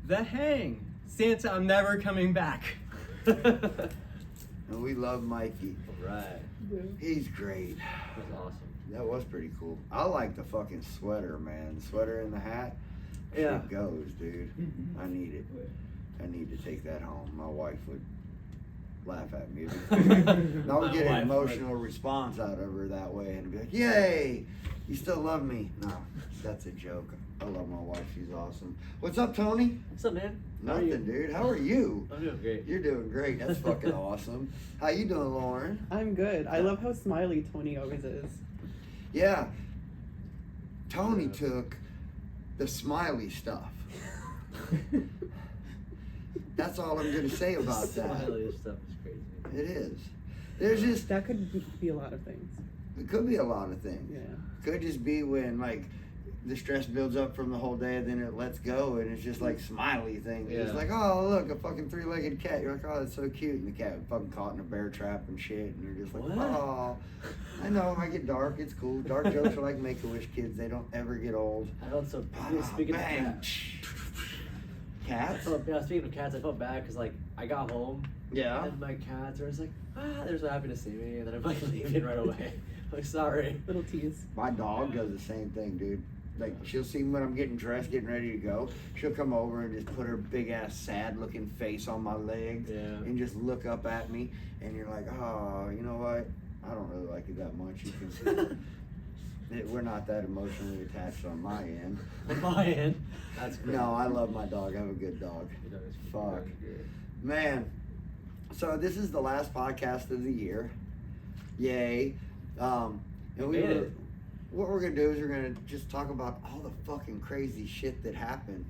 The Hang. Santa, I'm never coming back. And we love Mikey. Right. He's great. That's awesome. That was pretty cool. I like the fucking sweater, man. The sweater and the hat. Yeah. Shit goes, dude. I need it. I need to take that home. My wife would laugh at me. And I would get an emotional response out of her that way and be like, yay, you still love me. No, that's a joke. I love my wife. She's awesome. What's up, Tony? What's up, man? Nothing, dude. How are you? I'm doing great. You're doing great. That's fucking awesome. How you doing, Lauren? I'm good. I love how smiley Tony always is. Yeah. Tony took the smiley stuff. That's all I'm going to say about that. Smiley stuff is crazy. It is. There's just, That could be a lot of things. it could be a lot of things. Yeah. Could just be when, like, the stress builds up from the whole day and then it lets go and it's just like smiley thing. It's Yeah. like, oh, look, a fucking three-legged cat. You're like, oh, that's so cute. And the cat fucking caught in a bear trap and shit. And you're just like, What? oh. I know, I get dark. It's cool. Dark jokes are like Make-A-Wish kids. They don't ever get old. I felt so. Ah, Speaking of bang. cats. Cats? Speaking of cats, I felt bad because like I got home Yeah. and my cats were just like, they're so happy to see me, and then I'm like leaving right away. Like, sorry. Little tease. My dog does the same thing, dude. Like, she'll see me when I'm getting dressed, getting ready to go. She'll come over and just put her big ass sad looking face on my leg Yeah. and just look up at me. And you're like, oh, you know what? I don't really like it that much. You can see we're not that emotionally attached on my end. On my end. That's great. No, I love my dog. I have a good dog. You know, it's Fuck. good. Man, so this is the last podcast of the year. Yay. And We made it. what we're gonna do is we're gonna just talk about all the fucking crazy shit that happened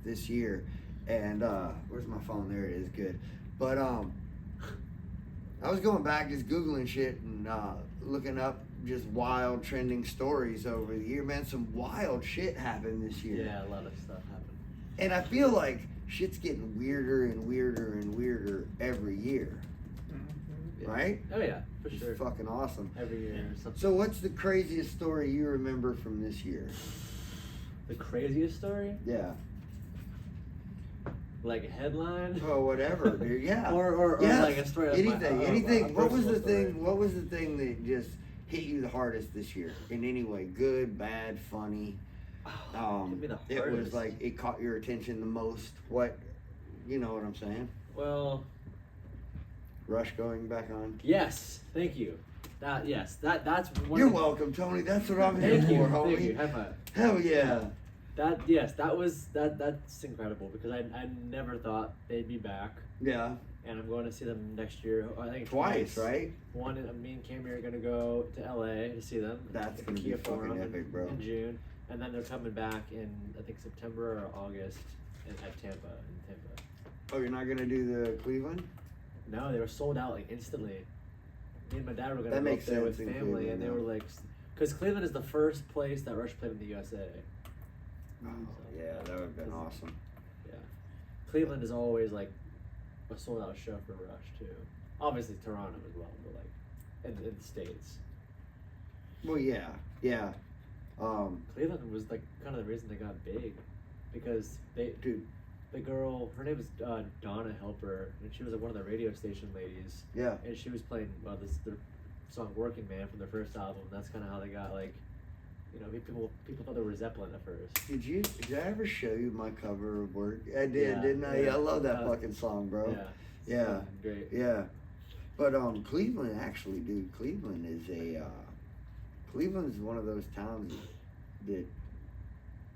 this year. And where's my phone? There it is. Good. But I was going back just Googling shit and looking up just wild trending stories over the year. Man, some wild shit happened this year. Yeah, a lot of stuff happened. And I feel like shit's getting weirder and weirder and weirder every year. Yeah. Right? Oh yeah, for It's sure. fucking awesome. Every year or something. So what's the craziest story you remember from this year? The craziest story? Yeah. Like a headline? Oh, whatever, dude. Yeah. Or Yes. like a story of Anything. my, Anything. What was the personal story. thing? What was the thing that just hit you the hardest this year in any way? Good, bad, funny. Give me the It was hardest. like it caught your attention the most. What? You know what I'm saying? Well, Rush going back on. yes. Thank you. That's one. You're of the- welcome, Tony. That's what I'm here Thank you. for, homie. Thank you. High five. Hell yeah. That's incredible because I never thought they'd be back, Yeah. and I'm going to see them next year. I think Twice, right? One, me and Cammy are going to go to LA to see them. That's at gonna the be Kia fucking Forum epic, bro. In June, and then they're coming back in I think September or August at Tampa. In Tampa. Oh, you're not gonna do the Cleveland? No, they were sold out like instantly. Me and my dad were going to That go makes up there with sense in family, Cleveland, and they yeah. were like, because Cleveland is the first place that Rush played in the USA. Oh, yeah, that would have been awesome. Yeah, Cleveland is always like a sold out show for Rush too. Obviously Toronto as well, but like in the States. Well, yeah, yeah. Cleveland was like kind of the reason they got big, because Dude, the girl, her name was Donna Helper, and she was like one of the radio station ladies, yeah. and she was playing their song "Working Man" from their first album. That's kind of how they got like, you know, people thought they were Zeppelin at first. Did I ever show you my cover of Work? I did, Yeah, didn't I? yeah. I love that fucking song, bro. Yeah, Yeah. fucking great. Yeah. But Cleveland actually, dude, Cleveland is Cleveland's one of those towns that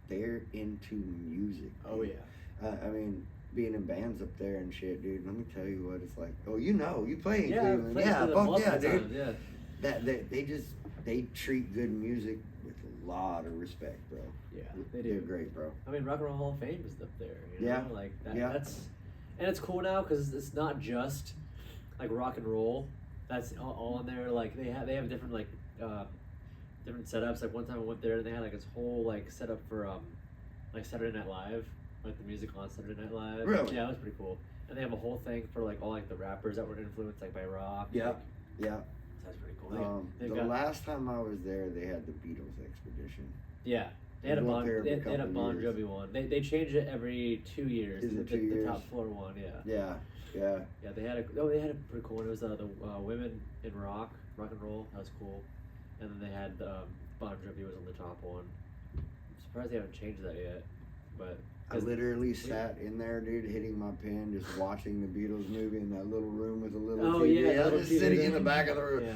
they're into music. Oh dude. yeah. I mean, being in bands up there and shit, dude. Let me tell you what it's like. Oh, you know, you play in Yeah, Cleveland. played Yeah, for them fuck multiple yeah, dude. times, yeah. That they treat good music with a lot of respect, bro. Yeah, they They're do. great, bro. I mean, Rock and Roll Hall of Fame is up there. You know? Yeah. Like that, Yeah. that's, and it's cool now because it's not just like rock and roll. That's all in there. Like they have different like different setups. Like one time I went there and they had like this whole like setup for like Saturday Night Live, like the music on Saturday Night Live. Really? Yeah, it was pretty cool. And they have a whole thing for like all like the rappers that were influenced like by rock. Yeah. Like, Yeah. so that's pretty cool. The They've got, last time I was there, they had the Beatles expedition. yeah, They had a Go up Bon. there every They had a couple Bon years. Jovi one. They change it every 2 years. Is it the, 2 the years? top floor one, yeah. Yeah. Yeah, they had a pretty cool one. It was the women in rock and roll. That was cool. And then they had Bon Jovi was on the top one. I'm surprised they haven't changed that yet. But I literally sat in there, dude, hitting my pen, just watching the Beatles movie in that little room with a little TV. yeah, I little was TV sitting in there. the back of the room. Yeah.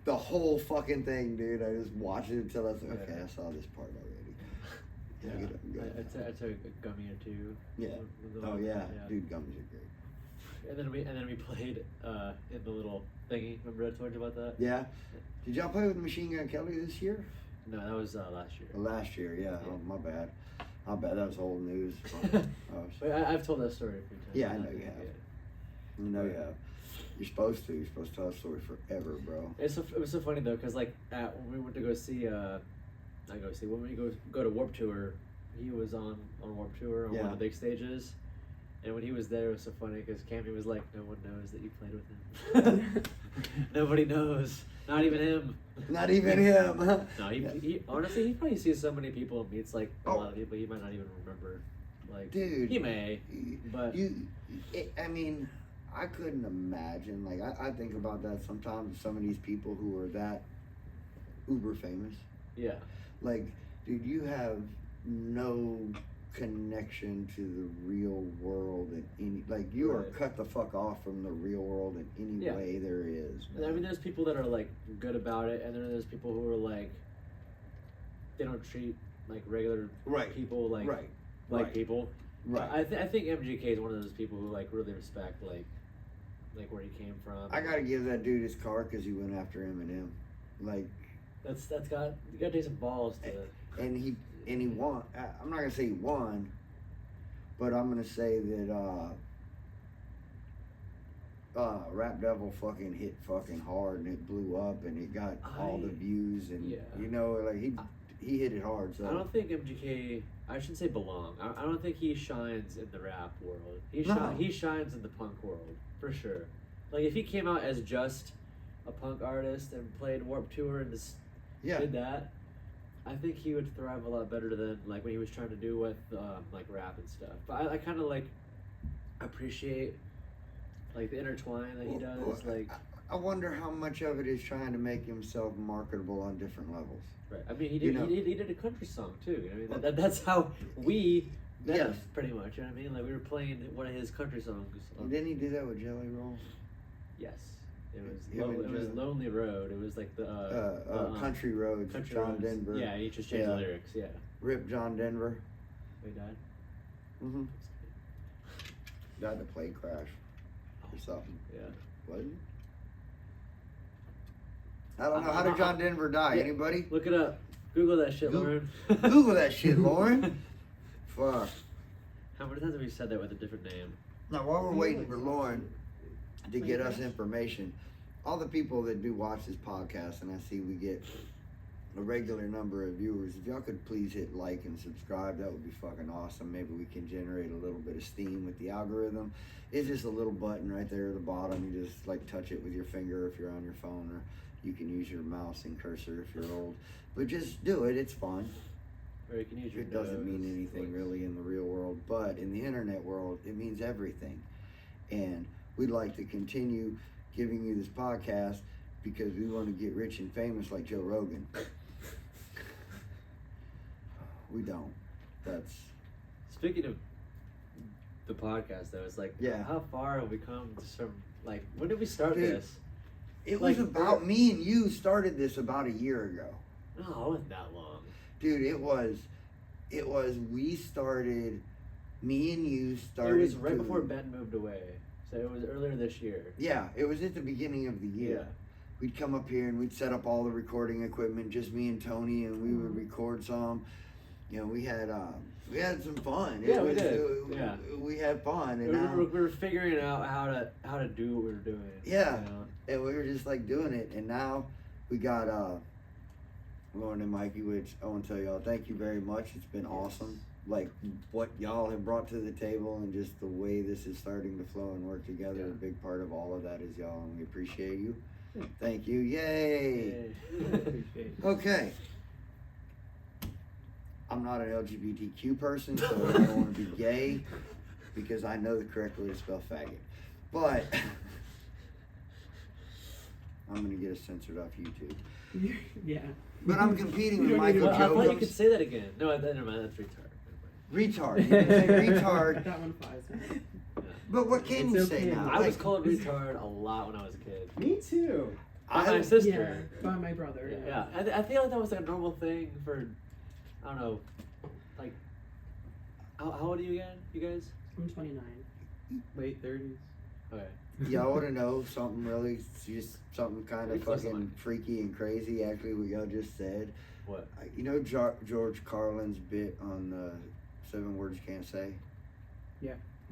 The whole fucking thing, dude. I just watched it until I was like, okay, Yeah. I saw this part already. Yeah. Get up and go. I took a gummy or two. Yeah. With the- Oh yeah, dude, gummies are great. And then we played in the little thingy. Remember I told you about that? Yeah. Did y'all play with Machine Gun Kelly this year? No, that was last year. Last year, yeah. Oh, my bad. That was old news. Wait, I've told that story a few times. Yeah, I know you have. You know you have. You're supposed to. You're supposed to tell that story forever, bro. It was so funny though, cause like when we went to go see when we go to Warped Tour, he was on Warped Tour on one of the big stages, and when he was there, it was so funny because Cammy was like, "No one knows that you played with him. Nobody knows, not even him. Not even him. Huh? No, he honestly he probably sees so many people and meets like a lot of people he might not even remember. Like, dude, he may, but I mean, I couldn't imagine. Like, I think about that sometimes. Some of these people who are that uber famous. yeah. Like, dude, you have no connection to the real world in any. Like, you are cut the fuck off from the real world in any way there is. Man. I mean, there's people that are like good about it, and then there's people who are like, they don't treat like regular people like people. Right. I think MGK is one of those people who like really respect like where he came from. I gotta give that dude his car because he went after Eminem. Like, that's got you gotta take some balls to it. And he won. I'm not gonna say he won, but I'm gonna say that Rap Devil fucking hit fucking hard and it blew up and it got all the views and you know, like he hit it hard. So I don't think MGK. I shouldn't say belong. I don't think he shines in the rap world. He shines in the punk world for sure. Like if he came out as just a punk artist and played Warped Tour and just did that, I think he would thrive a lot better than like when he was trying to do with like rap and stuff. But I kind of like appreciate like the intertwine that he does. Like I wonder how much of it is trying to make himself marketable on different levels. Right. I mean, he did a country song too. I mean, that's how we met him, pretty much. You know what I mean? Like we were playing one of his country songs. Didn't he do that with Jelly Roll? Yes. It was Lonely Road. It was like the Country Roads. Country John Roads. Denver. Yeah, he just changed the lyrics. Yeah. Rip John Denver. He died. Mm-hmm. Died in a plane crash or something. Yeah. Wasn't it? I don't know. How did John Denver die? Anybody? Look it up. Google that shit, Lauren. Google that shit, Lauren. Fuck. How many times have we said that with a different name? Now, while we're waiting for Lauren to get us information, all the people that do watch this podcast, and I see we get a regular number of viewers, if y'all could please hit like and subscribe, that would be fucking awesome. Maybe we can generate a little bit of steam with the algorithm. It's just a little button right there at the bottom. You just like touch it with your finger if you're on your phone, or you can use your mouse and cursor if you're old. But just do it. It's fun. Or you can use your It doesn't mean anything really in the real world, but in the internet world, it means everything. And we'd like to continue giving you this podcast because we want to get rich and famous like Joe Rogan. We don't. That's... Speaking of the podcast, though, it's like, how far have we come from, like, when did we start this? It was about me and you started this about a year ago. No, it wasn't that long. Dude, it was, we started, me and you started. It was right before Ben moved away. So it was earlier this year. Yeah, it was at the beginning of the year. Yeah. We'd come up here and we'd set up all the recording equipment, just me and Tony, and we would record some. You know, we had some fun. Yeah, we did. We had fun, and we were figuring out how to do what we were doing. Yeah, you know? And we were just like doing it, and now we got Lauren and Mikey, which I want to tell y'all, thank you very much. It's been awesome. Like what y'all have brought to the table, and just the way this is starting to flow and work together. A big part of all of that is y'all, and we appreciate you. Thank you. Yay. Okay. I'm not an LGBTQ person, so I don't want to be gay because I know the correct way to spell faggot. But I'm gonna get us censored off YouTube. Yeah. But I'm competing You with don't need Michael to- I thought you Jacobs. could say that again. No, never mind. That's retard. Retard. You can say retard. That one flies. Yeah. But what can you It's say okay. now? I was Like, called retard a lot when I was a kid. Me too. By my I, Yeah, sister. by my brother. Yeah. I feel like that was like a normal thing for, I don't know, like, how old are you again, you guys? I'm 29. Late 30s. Okay. y'all want to know something really, just something kind of Pretty close to fucking mine. freaky and crazy, actually, what y'all just said? What? You know George Carlin's bit on the 7 words you can't say?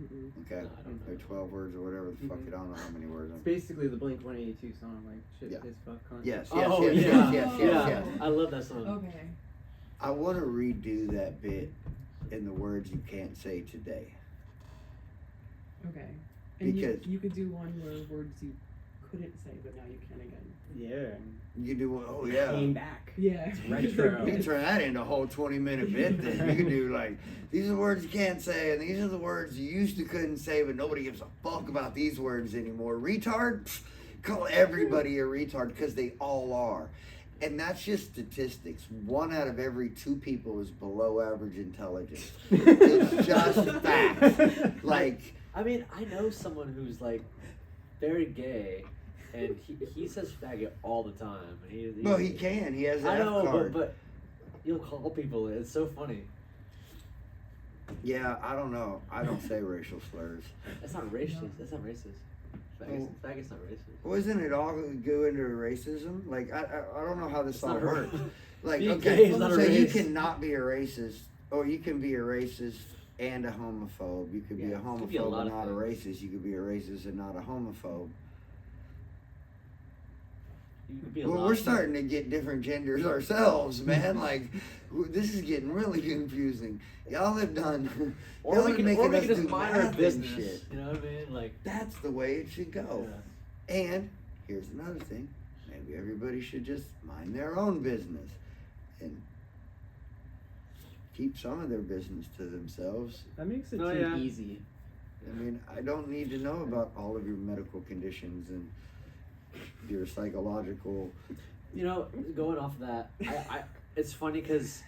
Mm-mm. Okay. No, I don't know. Or 12 words or whatever the fuck Mhm. it, I don't know how many words. It's basically the Blink 182 song, like shit, Yeah. piss, fuck, cunt. Yes, yes, Oh, yes, yeah. yes, yes, Yeah. yes. I love that song. Okay. I want to redo that bit in the words you can't say today. Okay. And Because- you could do one where words you couldn't say, but now you can again. Yeah. You do one, oh yeah. Came back. Yeah. retro. You can turn that into a whole 20-minute bit then. You can do like, these are the words you can't say, and these are the words you used to couldn't say, but nobody gives a fuck about these words anymore. Retard? Pfft, call everybody a retard because they all are. And that's just statistics. 1 out of every 2 people is below average intelligence. It's just facts. Like, I mean, I know someone who's like very gay, and he says faggot all the time. And he well, he can. He has an I F know, card. but you'll call people. It's so funny. Yeah, I don't know. I don't say racial slurs. That's not racist. That's not racist. Faggot's not racist. Wasn't it all go into racism? Like, I don't know how this It's all not a- works. Like, Being okay, gay is not a so you race. cannot be a racist, or you can be a racist and a homophobe. You could be Yeah, a it could be a homophobe lot and of not a things. racist. You could be a racist and not a homophobe. You could be a Well, lot we're of starting to get different genders ourselves, man. Like, this is getting really confusing. Y'all have done. Or y'all we are can, making or we us can just do mind math our and business. shit. You know what I mean? Like, That's the way it should go. yeah. And here's another thing. Maybe everybody should just mind their own business and keep some of their business to themselves. That makes it Oh, too yeah. easy. I mean, I don't need to know about all of your medical conditions and your psychological. You know, going off of that, I it's funny because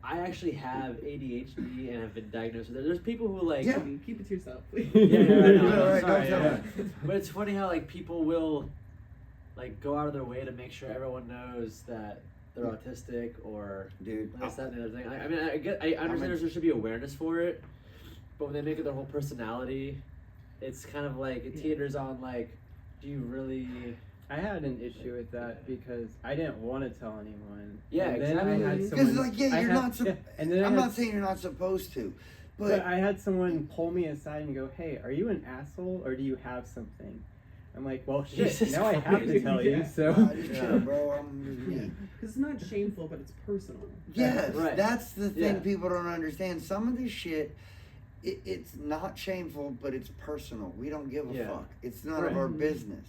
I actually have ADHD and have been diagnosed with it. There's people who like, Yeah. Keep it to yourself, please. yeah, I know, Yeah, right, sorry, don't tell yeah. me. But it's funny how like people will like go out of their way to make sure everyone knows that they're autistic or Dude, this, that, and the other thing. I mean, I understand there should be awareness for it, but when they make it their whole personality, it's kind of like it teeters on like, do you really? I had an issue with that because I didn't want to tell anyone. Yeah, and then I had exactly. because someone. like, yeah, I you're had- not. yeah, and then I I'm had not saying you're not supposed to, But but I had someone pull me aside and go, "Hey, are you an asshole or do you have something?" I'm like, "Well, shit. Jesus Now I have to Christ. tell you." Yeah. So just Yeah. chill, bro. I'm just me. Because it's not shameful, but it's personal. Yes, Right. that's the thing Yeah. people don't understand. Some of this shit, it's not shameful, but it's personal. We don't give a Yeah. fuck. It's none of Right. our business.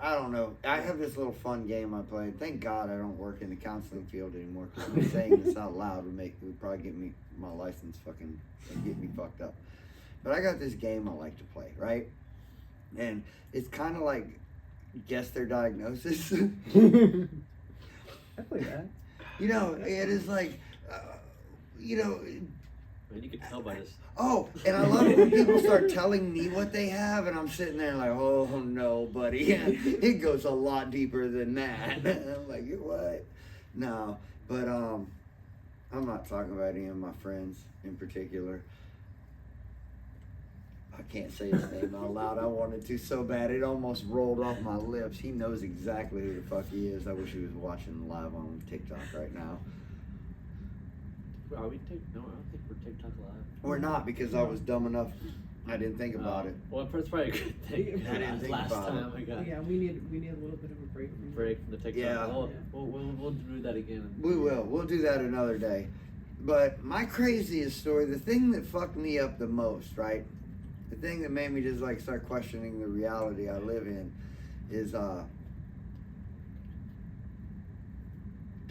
I don't know. I have this little fun game I play. Thank God I don't work in the counseling field anymore because me saying this out loud would probably get me my license fucking get me fucked up. But I got this game I like to play, right? And it's kind of like guess their diagnosis. I play that. You know, it is like, you know, I mean, you can tell by this. oh, and I love it when people start telling me what they have, and I'm sitting there like, oh no, buddy, it goes a lot deeper than that. I'm like, you what? No, but I'm not talking about any of my friends in particular. I can't say his name out loud. I wanted to so bad it almost rolled off my lips. He knows exactly who the fuck he is. I wish he was watching live on TikTok right now. Are we no, I don't think we're TikTok live. We're not because I was dumb enough. I didn't think about it. Well, it's probably a good thing. I didn't think Last about time it. I got Yeah, we need a little bit of a break from break from the TikTok. Yeah. We'll do that again. We will. We'll do that another day. But my craziest story, the thing that fucked me up the most, right? The thing that made me just like start questioning the reality I live in is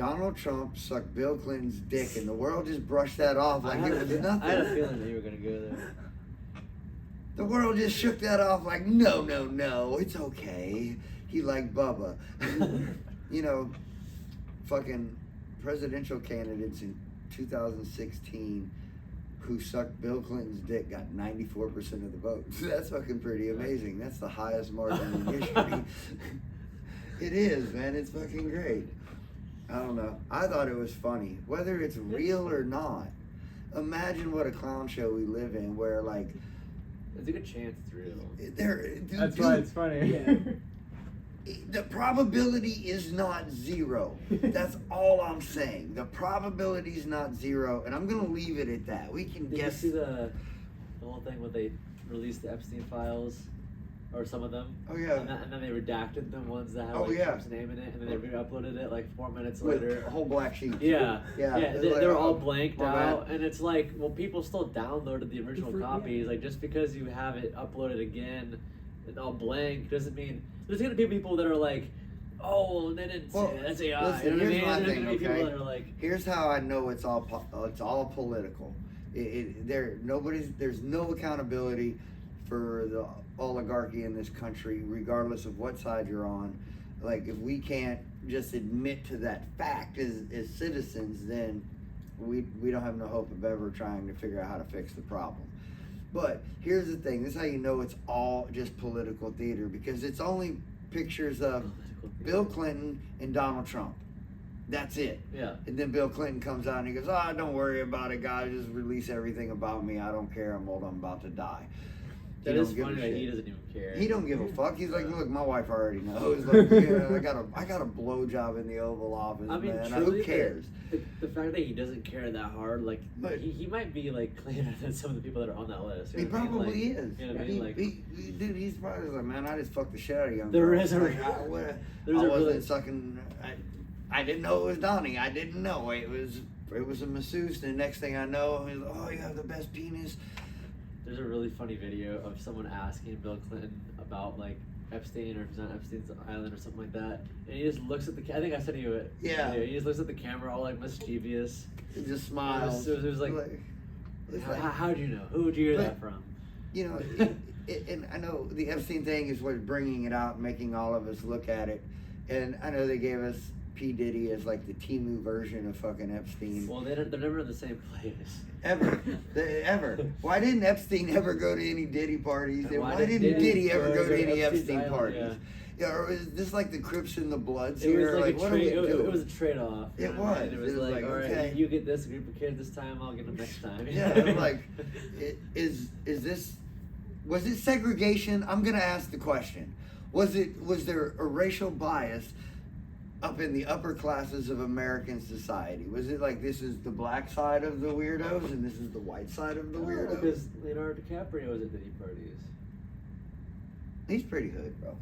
Donald Trump sucked Bill Clinton's dick, and the world just brushed that off like it was nothing. I had a feeling that you were gonna go there. The world just shook that off like, no, it's okay. He liked Bubba. You know, fucking presidential candidates in 2016 who sucked Bill Clinton's dick got 94% of the votes. That's fucking pretty amazing. That's the highest margin in history. It is, man. It's fucking great. I don't know. I thought it was funny. Whether it's real or not, imagine what a clown show we live in where, like, There's a good chance it's real. That's why it's funny. Yeah. The probability is not zero. That's all I'm saying. The probability is not zero, and I'm gonna leave it at that. We can Did guess. you see the whole thing when they released the Epstein files, or some of them? Oh yeah. And then they redacted the ones that had Oh, like yeah. Trump's name in it, and then they re-uploaded it like 4 minutes With later. a whole black sheet. Yeah, Yeah. They were all oh, blanked my out, and it's like, well, people still downloaded the original Yeah. copies. Like, just because you have it uploaded again, and all blank, doesn't mean there's gonna be people that are like, oh, they didn't Well, say it. That's AI. listen, you know what I here's mean? my There's thing, gonna be okay? people that are like, Here's how I know it's all political. There's no accountability for the oligarchy in this country, regardless of what side you're on. Like, if we can't just admit to that fact as citizens, then we don't have no hope of ever trying to figure out how to fix the problem. But here's the thing: this is how you know it's all just political theater, because it's only pictures of Bill Clinton and Donald Trump. That's it. yeah. And then Bill Clinton comes out and he goes, "Oh, don't worry about it, guys. Just release everything about me. I don't care. I'm old. I'm about to die." That He is don't give a funny that shit. he doesn't even care. He don't give a fuck. He's like, "Look, my wife already knows. Like, yeah, I got a blowjob in the Oval Office, I mean, man. truly, Who cares?" The fact that he doesn't care that hard, like, But- he might be like cleaner than some of the people that are on that list. He You know what I mean? probably Like, is. You know what I mean? Like, Dude, he's probably like, "Man, I just fucked the shit out of young There girls." is a- Like, I there's wasn't a really- sucking. I didn't know it was Donnie. I didn't know it was a masseuse. And the next thing I know, he's like, "Oh, you have the best penis." there's a really funny video of someone asking Bill Clinton about like Epstein, or if he's on Epstein's island or something like that, and he just looks at the. I think I sent you it. Yeah. He just looks at the camera all like mischievous. He just It smiles. was like, it's like, how'd you know? Who would you hear But- that from? you know, and I know the Epstein thing is what's bringing it out and making all of us look at it. And I know they gave us P. Diddy as like the Timu version of fucking Epstein. Well, they're never in the same place. Ever. Why didn't Epstein ever go to any Diddy parties? And why didn't Diddy Diddy ever go to any Epstein's Epstein island, parties? yeah. Yeah, or is this like the Crips and the Bloods It here? was like, Like, what a are we trade. doing? It was a trade-off. you It know what I was. mean? It was It was like, like, all right, okay. you get this group of kids this time. I'll get them next time. Yeah, I'm like, is this, was it segregation? I'm gonna ask the question. Was there a racial bias up in the upper classes of American society? Was it like, this is the black side of the weirdos and this is the white side of the No, weirdos? because Leonardo DiCaprio was at Diddy parties. He's pretty hood, bro.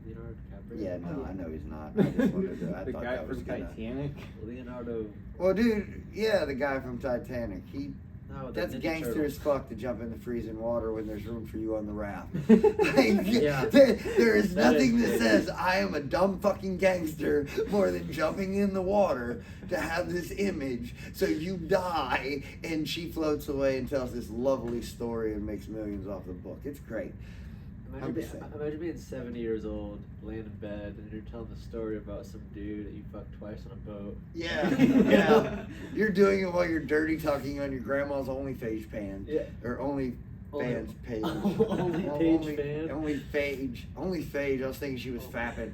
Leonardo DiCaprio. Yeah, no, I know he's not. I just wanted to. I The thought guy that was from gonna. Titanic. Leonardo. Well, dude, yeah, the guy from Titanic. No, the That's Ninja gangster Turtles. as fuck to jump in the freezing water when there's room for you on the raft. Like, Yeah. there is That nothing is- that says I am a dumb fucking gangster more than jumping in the water to have this image so you die and she floats away and tells this lovely story and makes millions off the book. It's great. Imagine being 70 years old, laying in bed, and you're telling the story about some dude that you fucked twice on a boat. Yeah, yeah. You're doing it while you're dirty talking on your grandma's OnlyFans page. Yeah. Or OnlyFans page. Only page fan? OnlyFans. I was thinking she was fapping.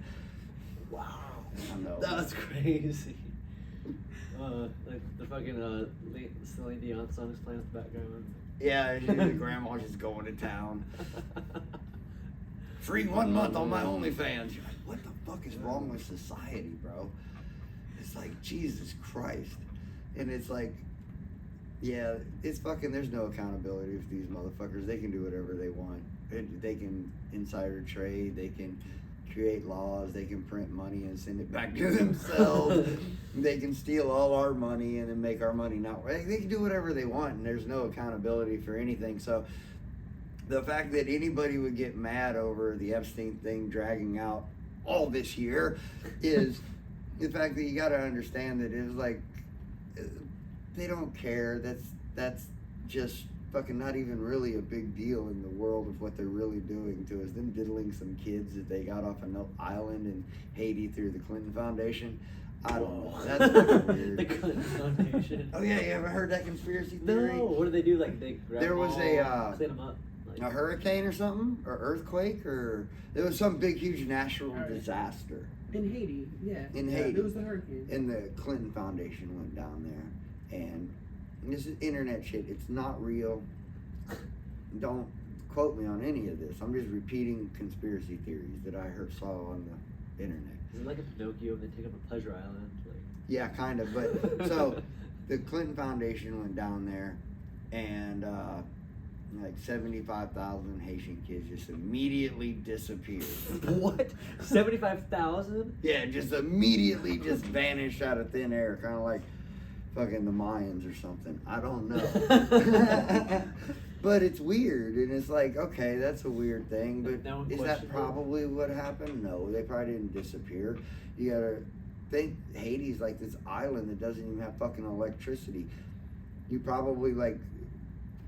Wow. I know. That was crazy. Like the fucking Celine Dion song is playing in the background. Yeah, the grandma just going to town. Free 1 month on my OnlyFans. You're like, what the fuck is wrong with society, bro? It's like, Jesus Christ. And it's like, yeah, it's fucking, there's no accountability for these motherfuckers. They can do whatever they want. They can insider trade. They can create laws. They can print money and send it back to themselves. They can steal all our money and then make our money not. They can do whatever they want, and there's no accountability for anything. So the fact that anybody would get mad over the Epstein thing dragging out all this year is the fact that you got to understand that it was like they don't care. That's just fucking not even really a big deal in the world of what they're really doing to us. Them diddling some kids that they got off an island in Haiti through the Clinton Foundation. I don't know. That's fucking weird. The Clinton Foundation. Oh yeah, you ever heard that conspiracy theory? No. What do they do? Like they grab There was clean them up. Like, a hurricane or something, or earthquake, or there was some big, huge natural disaster In Haiti, yeah. in Yeah, Haiti. it was the hurricane. And the Clinton Foundation went down there, and this is internet shit. It's not real. Don't quote me on any of this. I'm just repeating conspiracy theories that I saw on the internet. Is it like a Pinocchio? They take up a pleasure island. Like. Yeah, kind of. But so the Clinton Foundation went down there, and like 75,000 Haitian kids just immediately disappeared. What? 75,000? Yeah, just immediately just vanished out of thin air, kind of like fucking the Mayans or something. I don't know. But it's weird, and it's like, okay, that's a weird thing, but No one is that questioned it? probably what happened? No, they probably didn't disappear. You gotta think Haiti's like this island that doesn't even have fucking electricity. You probably like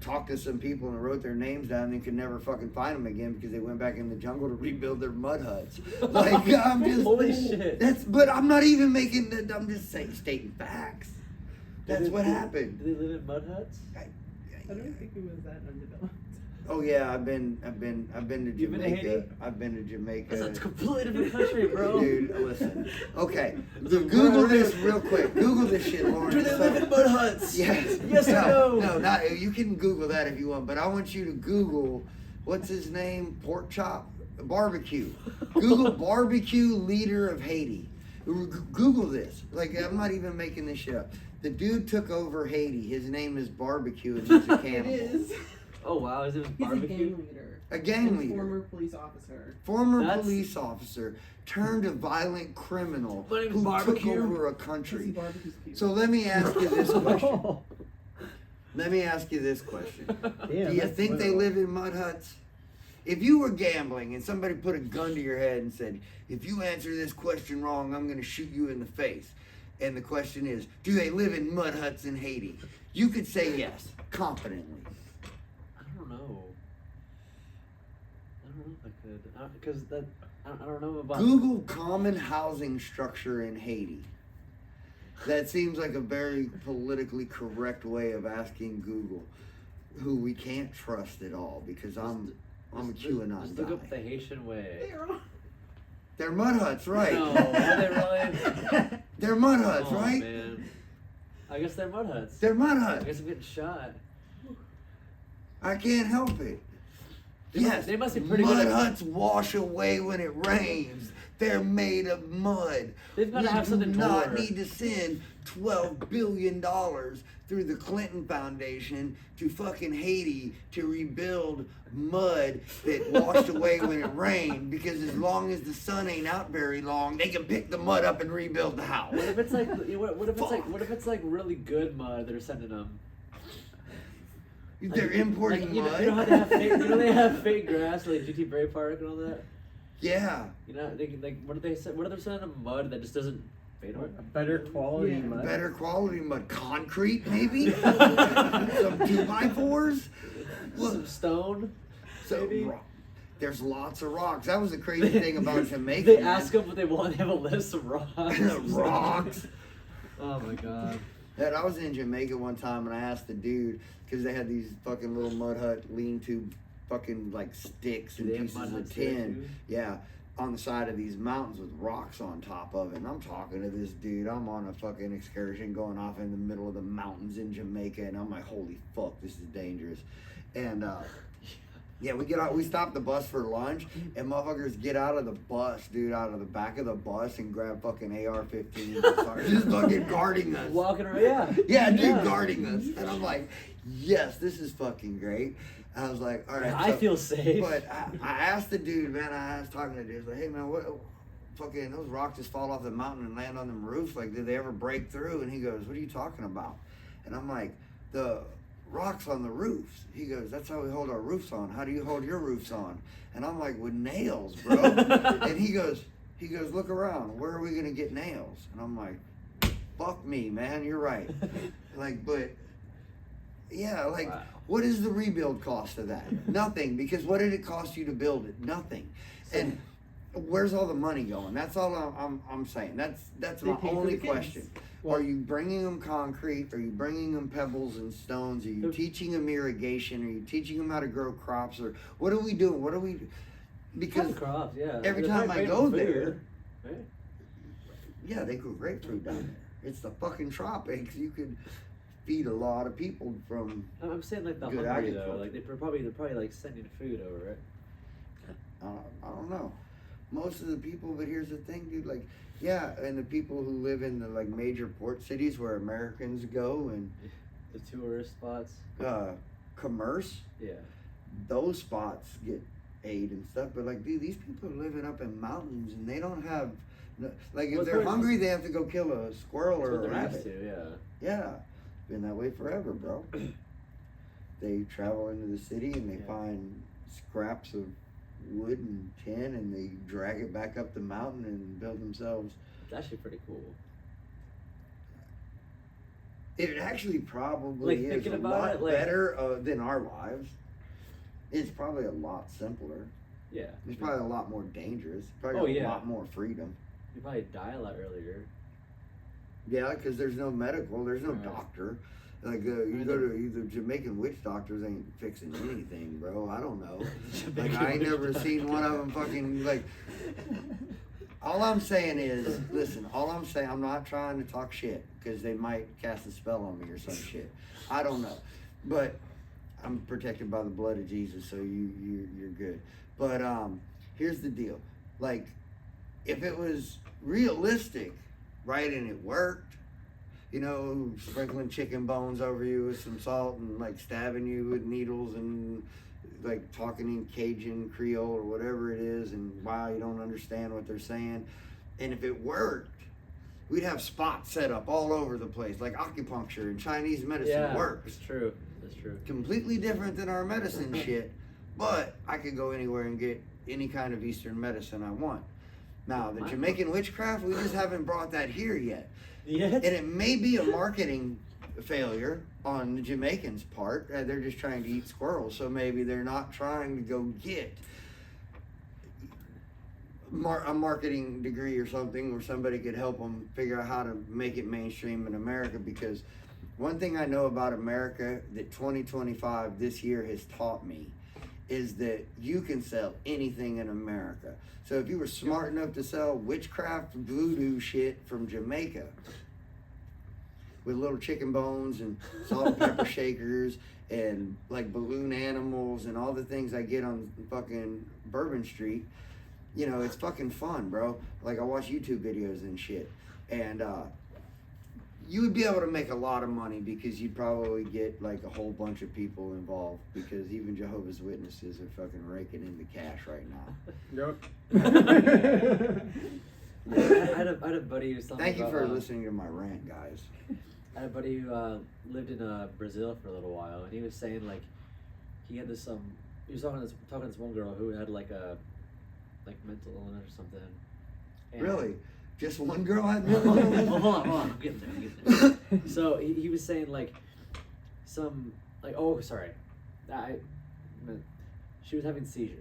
talked to some people and wrote their names down and they could never fucking find them again because they went back in the jungle to rebuild their mud huts. Like, I'm just... Holy shit. But I'm not even making that, I'm just stating facts. That's what happened. Do they live in mud huts? I don't think it was that undeveloped. Oh yeah, I've been to Jamaica. You've been to Haiti? I've been to Jamaica. That's a completely different country, bro. Dude, listen. Okay, Google this real quick. Google this shit, Lauren. Do they live in mud huts? Yes. Yes or no? No, not. You can Google that if you want, but I want you to Google what's his name? Pork chop, barbecue. Google barbecue leader of Haiti. Google this. Like, I'm not even making this shit up. The dude took over Haiti. His name is Barbecue, and he's a cannibal. It is. Oh wow, is it He's barbecue? a gang leader. A gang And leader. Former police officer. Former police officer turned a violent criminal My name's who took Barbecue. over a Because he country. barbecues people. So let me ask you this question. Let me ask you this question. Damn, Do you that's think they literal. live in mud huts? If you were gambling and somebody put a gun to your head and said, if you answer this question wrong, I'm going to shoot you in the face. And the question is, do they live in mud huts in Haiti? You could say yes, confidently. I don't know. I don't know if I could. Because I don't know about. Google common housing structure in Haiti. That seems like a very politically correct way of asking Google, who we can't trust at all because I'm a QAnon Just look up the guy. Haitian way. They're mud huts, right? No, are they really? They're mud huts, Oh, right? man. I guess they're mud huts. They're mud I huts. guess I'm getting shot. I can't help it. They must be pretty mud good. huts wash away when it rains. They're made of mud. They've got to have We something do not more. need to send $12 billion through the Clinton Foundation to fucking Haiti to rebuild mud that washed away when it rained, because as long as the sun ain't out very long, they can pick the mud up and rebuild the house. What if it's like what if it's like really good mud they're sending them? They're importing you mud. know how they have fake, they have fake grass like GT Brave Park and all that. Yeah. You know, what if they what if they're sending them mud that just doesn't fade away? A better quality Yeah. mud. Better quality mud. Concrete, maybe? Some 2x4s? Some stone. So, maybe? there's lots of rocks. That was the crazy thing about Jamaica. They man. ask them what they want. They have a list of rocks. Rocks. Oh my god. That I was in Jamaica one time and I asked the dude, because they had these fucking little mud hut lean-to fucking like sticks and Do they have pieces mud of huts there, tin. too? Yeah, on the side of these mountains with rocks on top of it. And I'm talking to this dude. I'm on a fucking excursion going off in the middle of the mountains in Jamaica, and I'm like, holy fuck, this is dangerous. And yeah, we get out. We stop the bus for lunch, and motherfuckers get out of the bus, dude, out of the back of the bus, and grab fucking AR-15s and start just fucking guarding us. Walking around, yeah. Yeah, dude, guarding us. And I'm like, yes, this is fucking great. I was like, all right. I so- feel safe. But I asked the dude, man, I was talking to the dude, like, hey, man, what fucking, those rocks just fall off the mountain and land on them roofs? Like, did they ever break through? And he goes, what are you talking about? And I'm like, the rocks on the roofs. He goes, that's how we hold our roofs on. How do you hold your roofs on? And I'm like, with nails, bro. And he goes, He goes, look around. Where are we gonna get nails? And I'm like, fuck me, man. You're right. Like, but yeah, like, Wow. what is the rebuild cost of that? Nothing. Because what did it cost you to build it? Nothing. And where's all the money going? That's all I'm saying. That's They my pay for only the kids. question. Well- Are you bringing them concrete? Are you bringing them pebbles and stones? Are you teaching them irrigation? Are you teaching them how to grow crops? Or what are we doing? What are we? Because crops, yeah. every They're time probably I paying go for food, there, right? yeah, they grow grapefruit down there. It's the fucking tropics. You could feed a lot of people from. I'm saying like the Good hungry agriculture. though. Like they're probably like sending food over, right? I don't know. Most of the people, but here's the thing, dude. Like, yeah, and the people who live in the like major port cities where Americans go and The tourist spots. commerce, Yeah. those spots get aid and stuff. But like, dude, these people are living up in mountains and they don't have. Like, if Well, they're it's- hungry, they have to go kill a squirrel That's or what a they're used rabbit. to, yeah. Yeah, been that way forever, bro. They travel into the city and they Yeah. find scraps of wood and tin and they drag it back up the mountain and build themselves. It's actually pretty cool. It actually probably Like, is thinking a about lot it, like- better than our lives. It's probably a lot simpler. Yeah. It's probably a lot more dangerous. Probably Oh, a yeah. lot more freedom. You probably die a lot earlier. Yeah, because there's no medical, there's no Right. doctor. Like you go to the Jamaican witch doctors ain't fixing anything, bro. I don't know. Like I ain't never seen one of them fucking like. All I'm saying is, listen. All I'm saying, I'm not trying to talk shit because they might cast a spell on me or some shit. I don't know, but I'm protected by the blood of Jesus, so you're good. But here's the deal. Like, if it was realistic, right, and it worked. You know, sprinkling chicken bones over you with some salt and like stabbing you with needles and like talking in Cajun Creole or whatever it is, and wow, you don't understand what they're saying. And if it worked, we'd have spots set up all over the place, like acupuncture and Chinese medicine Yeah, works. it's true. That's true. Completely different than our medicine shit, but I could go anywhere and get any kind of Eastern medicine I want. Now, the Jamaican witchcraft, we just haven't brought that here yet. Yeah. And it may be a marketing failure on the Jamaicans' part. They're just trying to eat squirrels, so maybe they're not trying to go get a marketing degree or something where somebody could help them figure out how to make it mainstream in America. Because one thing I know about America that 2025 this year has taught me is that you can sell anything in America. So if you were smart enough to sell witchcraft voodoo shit from Jamaica with little chicken bones and salt and pepper shakers and like balloon animals and all the things I get on fucking Bourbon Street, you know, it's fucking fun, bro. Like I watch YouTube videos and shit. And you would be able to make a lot of money because you'd probably get like a whole bunch of people involved because even Jehovah's Witnesses are fucking raking in the cash right now. Yep. I had a buddy who was talking Thank you about, for listening to my rant, guys. I had a buddy who lived in Brazil for a little while, and he was saying like he had this he was talking to this one girl who had like a mental illness or something. And Really? Just one girl had mental illness? Hold on, I'm getting there. So he was saying like some like she was having seizures.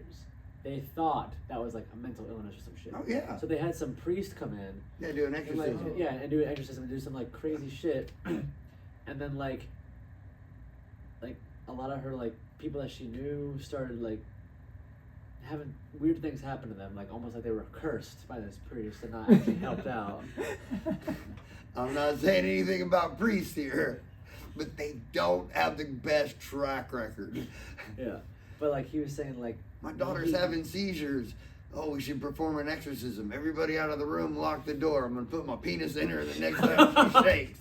They thought that was like a mental illness or some shit. Oh, yeah. So they had some priest come in Yeah, do an and, like, exorcism. and do an exorcism and do some like crazy shit, and then like a lot of her like people that she knew started like having weird things happen to them, like almost like they were cursed by this priest and not actually helped out. I'm not saying anything about priests here, but they don't have the best track record. Yeah, but like he was saying like My daughter's having seizures. Oh, we should perform an exorcism. Everybody out of the room, lock the door. I'm going to put my penis in her the next time she shakes.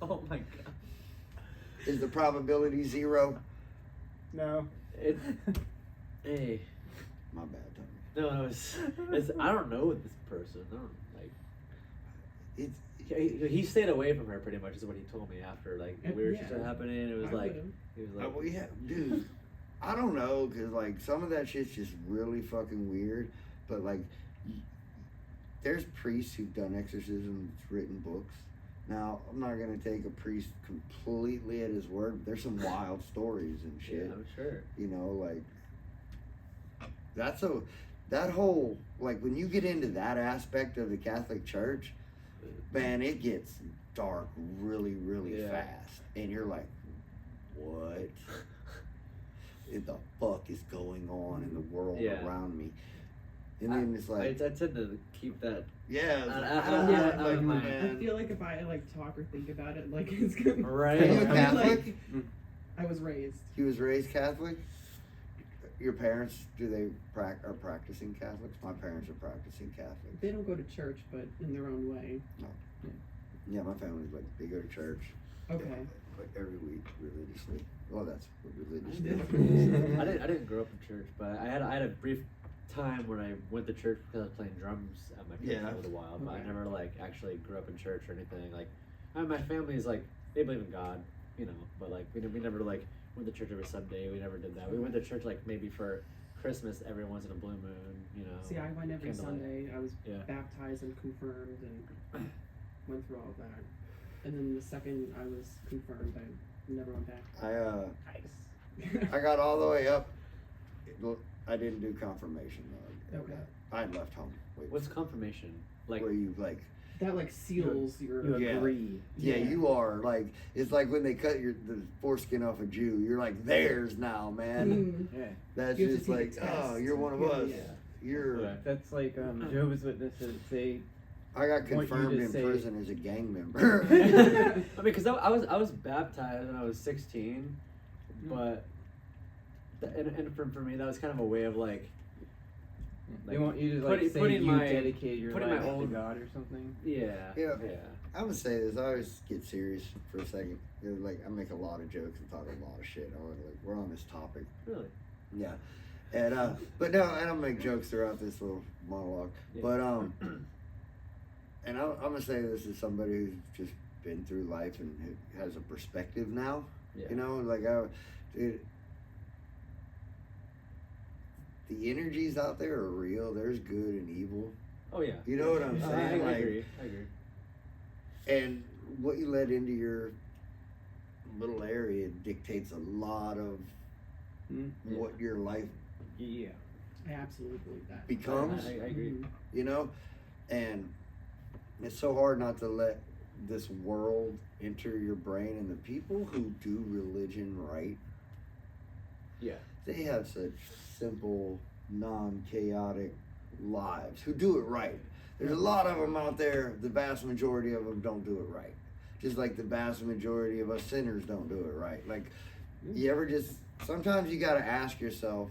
Oh my god. Is the probability 0? No. It. Hey. My bad, Tony. No, it's I don't know this person. I don't like. It's He stayed away from her pretty much is what he told me after like weird shit Yeah. started happening. It was I like would've. he was like well, yeah, dude. I don't know, cause like some of that shit's just really fucking weird. But like, there's priests who've done exorcisms, written books. Now, I'm not gonna take a priest completely at his word. There's some wild stories and shit. Yeah, I'm sure. You know, like that whole, like, when you get into that aspect of the Catholic Church, man, it gets dark really, really fast, and you're like, what the fuck is going on in the world around me? And then it's like, I tend to keep that. I feel like if I like talk or think about it, like it's gonna. Right. Are you a Catholic? Like, I was raised. He was raised Catholic. Your parents, do they are practicing Catholics? My parents are practicing Catholics. They don't go to church, but in their own way. No. Yeah, my family's like, they go to church. Okay. Like every week religiously. Well, that's what religious I didn't grow up in church, but I had a brief time when I went to church because I was playing drums at my church for a little while. But I never like actually grew up in church or anything. Like, my family's like, they believe in God, you know, but like we never like went to church every Sunday. We never did that. We went to church like maybe for Christmas every once in a blue moon, you know. See, I went every candlelight. Sunday. I was baptized and confirmed and went through all of that. And then the second I was confirmed, I never went back. I got all the way up. I didn't do confirmation though. Okay. I had left home. What's confirmation? Like, where you like that like seals your You agree. Yeah, you are like, it's like when they cut the foreskin off a Jew. You're like theirs now, man. Yeah. That's You have to just take a like, test. oh, you're one of us. Yeah. You're. That's like Jehovah's Witnesses. They I got want you confirmed to in say- prison as a gang member. I mean, because I was baptized when I was 16, but and for me that was kind of a way of like they want you to like say putting you my- dedicate your putting life my to own- God or something. yeah. I'm gonna say this. I always get serious for a second. Like, I make a lot of jokes and talk a lot of shit. Like, we're on this topic. Really. Yeah. And but no, and I'll make jokes throughout this little monologue. Yeah. But and I'm gonna say this as somebody who's just been through life and has a perspective now. Yeah. You know, like the energies out there are real. There's good and evil. Oh yeah. You know what I'm I saying? Like, agree. and what you let into your little area dictates a lot of what your life Yeah. I absolutely believe that. becomes. I agree. Mhm. You know, and it's so hard not to let this world enter your brain. And the people who do religion right, Yeah. they have such simple, non-chaotic lives who do it right. There's a lot of them out there. The vast majority of them don't do it right, just like the vast majority of us sinners don't do it right. Like, you ever just, sometimes you got to ask yourself,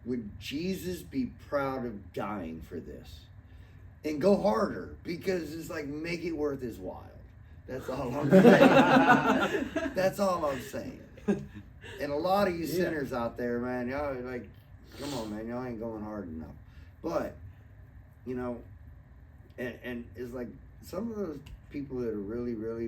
would Jesus be proud of dying for this? And go harder, because it's like, make it worth his while. That's all I'm saying. That's all I'm saying. And a lot of you sinners out there, man, y'all are like, come on, man, y'all ain't going hard enough. But, you know, and it's like some of those people that are really, really,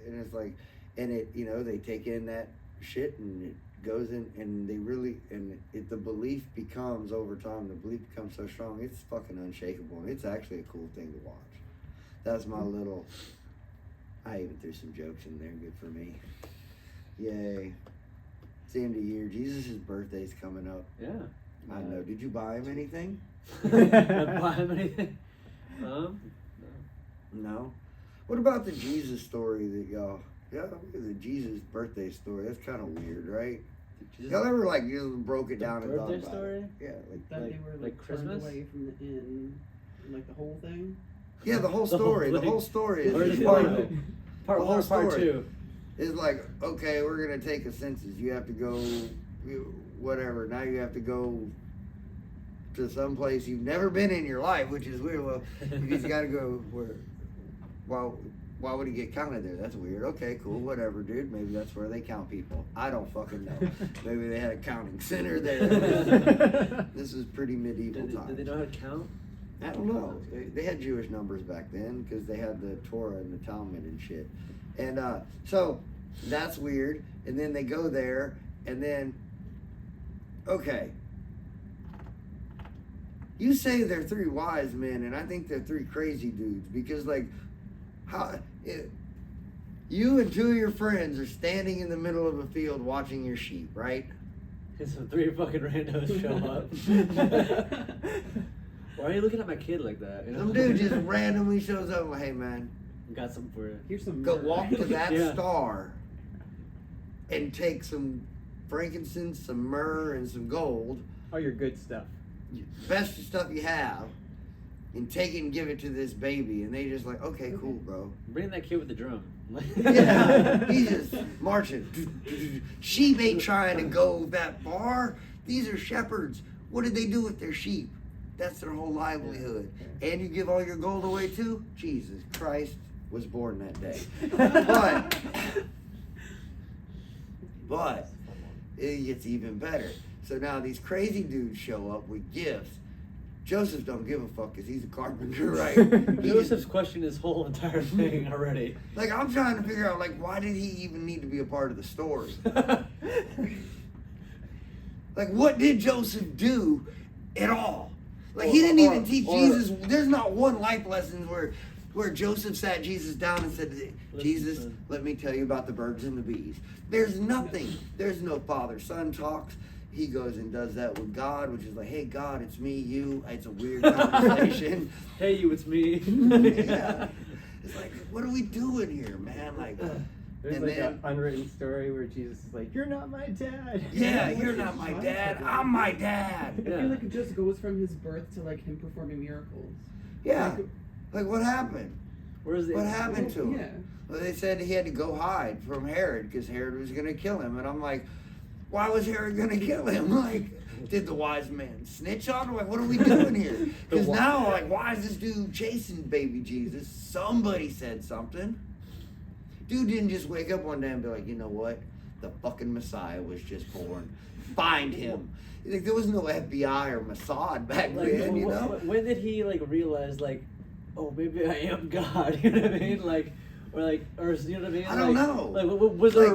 and it's like, and it, you know, they take in that shit and it goes in, and they really, and the belief becomes, over time, the belief becomes so strong, it's fucking unshakable, and it's actually a cool thing to watch. That's my little, I even threw some jokes in there, good for me. Yay. It's the end of the year. Jesus' birthday's coming up. Yeah. I know. Did you buy him anything? Buy him anything? No. What about the Jesus story that y'all? Yeah, the Jesus birthday story. That's kind of weird, right? Y'all ever like you broke it down and thought birthday about story? it? Yeah, That Like- they were like turned Christmas? away from the inn, like the whole thing. yeah. The whole The whole story. The thing. whole story is Or just just part part of it. Part The one, whole part story. two. It's like, okay, we're gonna take a census. You have to go, whatever. Now you have to go to some place you've never been in your life, which is weird. Well, you just gotta go where. Well, why would he get counted there? That's weird. Okay, cool, whatever, dude. Maybe that's where they count people. I don't fucking know. Maybe they had a counting center there. This is pretty medieval times. Did they know how to count? I don't know. They had Jewish numbers back then because they had the Torah and the Talmud and shit. And so that's weird. And then they go there, and then, okay. you say they're three wise men, and I think they're three crazy dudes because, like, you and two of your friends are standing in the middle of a field watching your sheep, right? And some three fucking randos show up. Why are you looking at my kid like that? You know? Some dude just randomly shows up and like, hey man, got something for you. Here's some go myrrh. walk to that Yeah. star and take some frankincense, some myrrh, and some gold, All your good stuff. best stuff you have, and take it and give it to this baby. And they just like, okay, cool, bro. Bring that kid with the drum. Yeah, he's just marching. Sheep ain't trying to go that far. These are shepherds. What did they do with their sheep? That's their whole livelihood. And you give all your gold away too? Jesus Christ was born that day. But it gets even better. So now these crazy dudes show up with gifts. Joseph don't give a fuck because he's a carpenter, right? Joseph's questioned his whole entire thing already. Like, I'm trying to figure out, like, why did he even need to be a part of the story? Like, what did Joseph do at all? Like, he didn't even teach Jesus. There's not one life lesson where Joseph sat Jesus down and said, Jesus, let me tell you about the birds and the bees. There's nothing. There's no father-son talks. He goes and does that with God, which is like, hey, God, it's me, you. It's a weird conversation. Hey, you, it's me. Yeah. It's like, what are we doing here, man? Like, There's and like then, an unwritten story where Jesus is like, "You're not my dad." yeah, you're not my dad. I'm my dad. I feel like it just goes from his birth to like him performing miracles. Yeah. Like, what happened? Where's the What happened to him? Yeah. Well, they said he had to go hide from Herod because Herod was going to kill him. And I'm like, why was Herod going to kill him? Like, did the wise man snitch on him? Like, what are we doing here? Because now, like, why is this dude chasing baby Jesus? Somebody said something. Dude didn't just wake up one day and be like, you know what? The fucking Messiah was just born. Find him. Like, there was no FBI or Mossad back Like, then, you know? when did he like realize like, oh, maybe I am God? You know what I mean? Like, or like, or you know what I mean? I don't know. Like,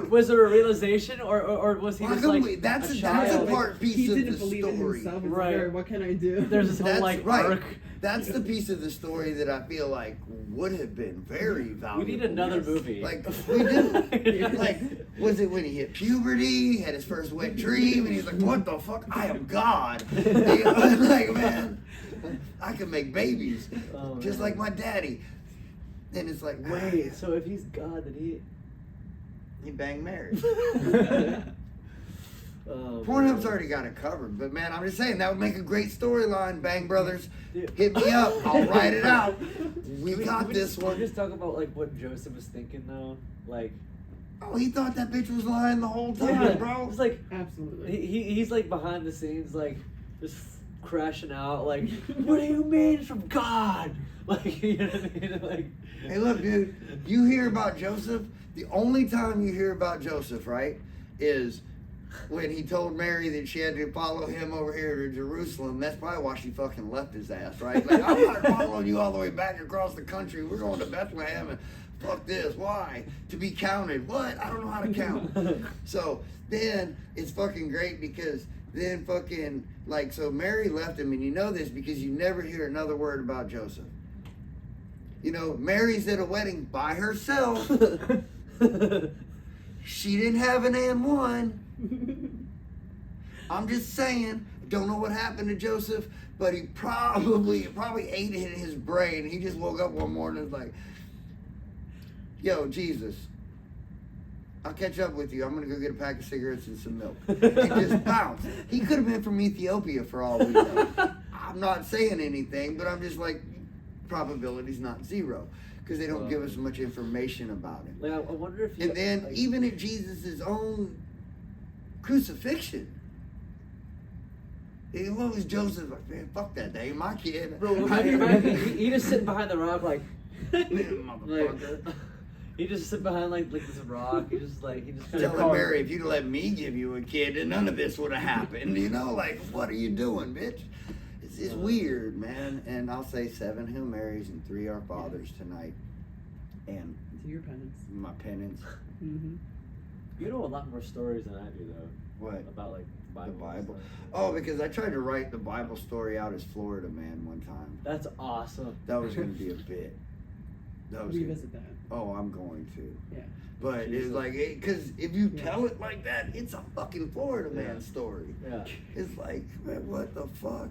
was there a realization, or was he Why just couldn't like we- that's a child? part piece He of didn't the believe in story. himself. He's Right. like, "Alright, what can I do?" There's this whole That's like right. arc. That's the piece of the story that I feel like would have been very We valuable. need another movie. Like, we do. Like, was it when he hit puberty, had his first wet dream, and he's like, what the fuck? I am God. You know, like, man, I can make babies. Oh, just man. like my daddy. And it's like, Wait, so if he's God, then he banged Mary. oh, Pornhub's man. already got it covered, but man, I'm just saying that would make a great storyline. Bang Brothers, Dude. hit me up. I'll write it out. We Can got can this Can one. we just talk about like what Joseph was thinking though? Like, Oh, he thought that bitch was lying the whole time, bro. It's like Absolutely. he's like behind the scenes, like just crashing out. Like, what do you mean it's from God? Like, you know what I mean? Like, Hey, look, dude. You hear about Joseph? The only time you hear about Joseph, right, is when he told Mary that she had to follow him over here to Jerusalem. That's probably why she fucking left his ass, right? Like, I'm not following you all the way back across the country. We're going to Bethlehem and fuck this. Why? To be counted. What? I don't know how to count. So then it's fucking great because then fucking, like, so Mary left him, and you know this because you never hear another word about Joseph. You know, Mary's at a wedding by herself. She didn't have an and one. I'm just saying, don't know what happened to Joseph, but he probably ate it in his brain. He just woke up one morning and was like, yo, Jesus, I'll catch up with you. I'm going to go get a pack of cigarettes and some milk. And just bounced. He could have been from Ethiopia for all we know. I'm not saying anything, but I'm just like, probability's not zero because they don't give us much information about him. like I wonder if. And then like, even at Jesus' own crucifixion, what was Joseph like? Man, fuck that, they ain't my kid. bro, imagine he just sitting behind the rock, like, Motherfucker. he just sit behind like this rock. He just kind Telling Mary, if you'd let me give you a kid, then none of this would have happened. You know, like, what are you doing, bitch? It's weird, man. And I'll say 7 Hail Marys and 3 Our Fathers tonight. And To your penance. my penance. Mm-hmm. You know a lot more stories than I do though. What? About like Bible. Bible. stuff. Oh, because I tried to write the Bible story out as Florida Man one time. That's awesome. That was going to be a bit. That was Revisit that. Oh, I'm going to. Yeah. But it's Jesus. like, because if you tell it like that, it's a fucking Florida Man story. Yeah. It's like, man, what the fuck?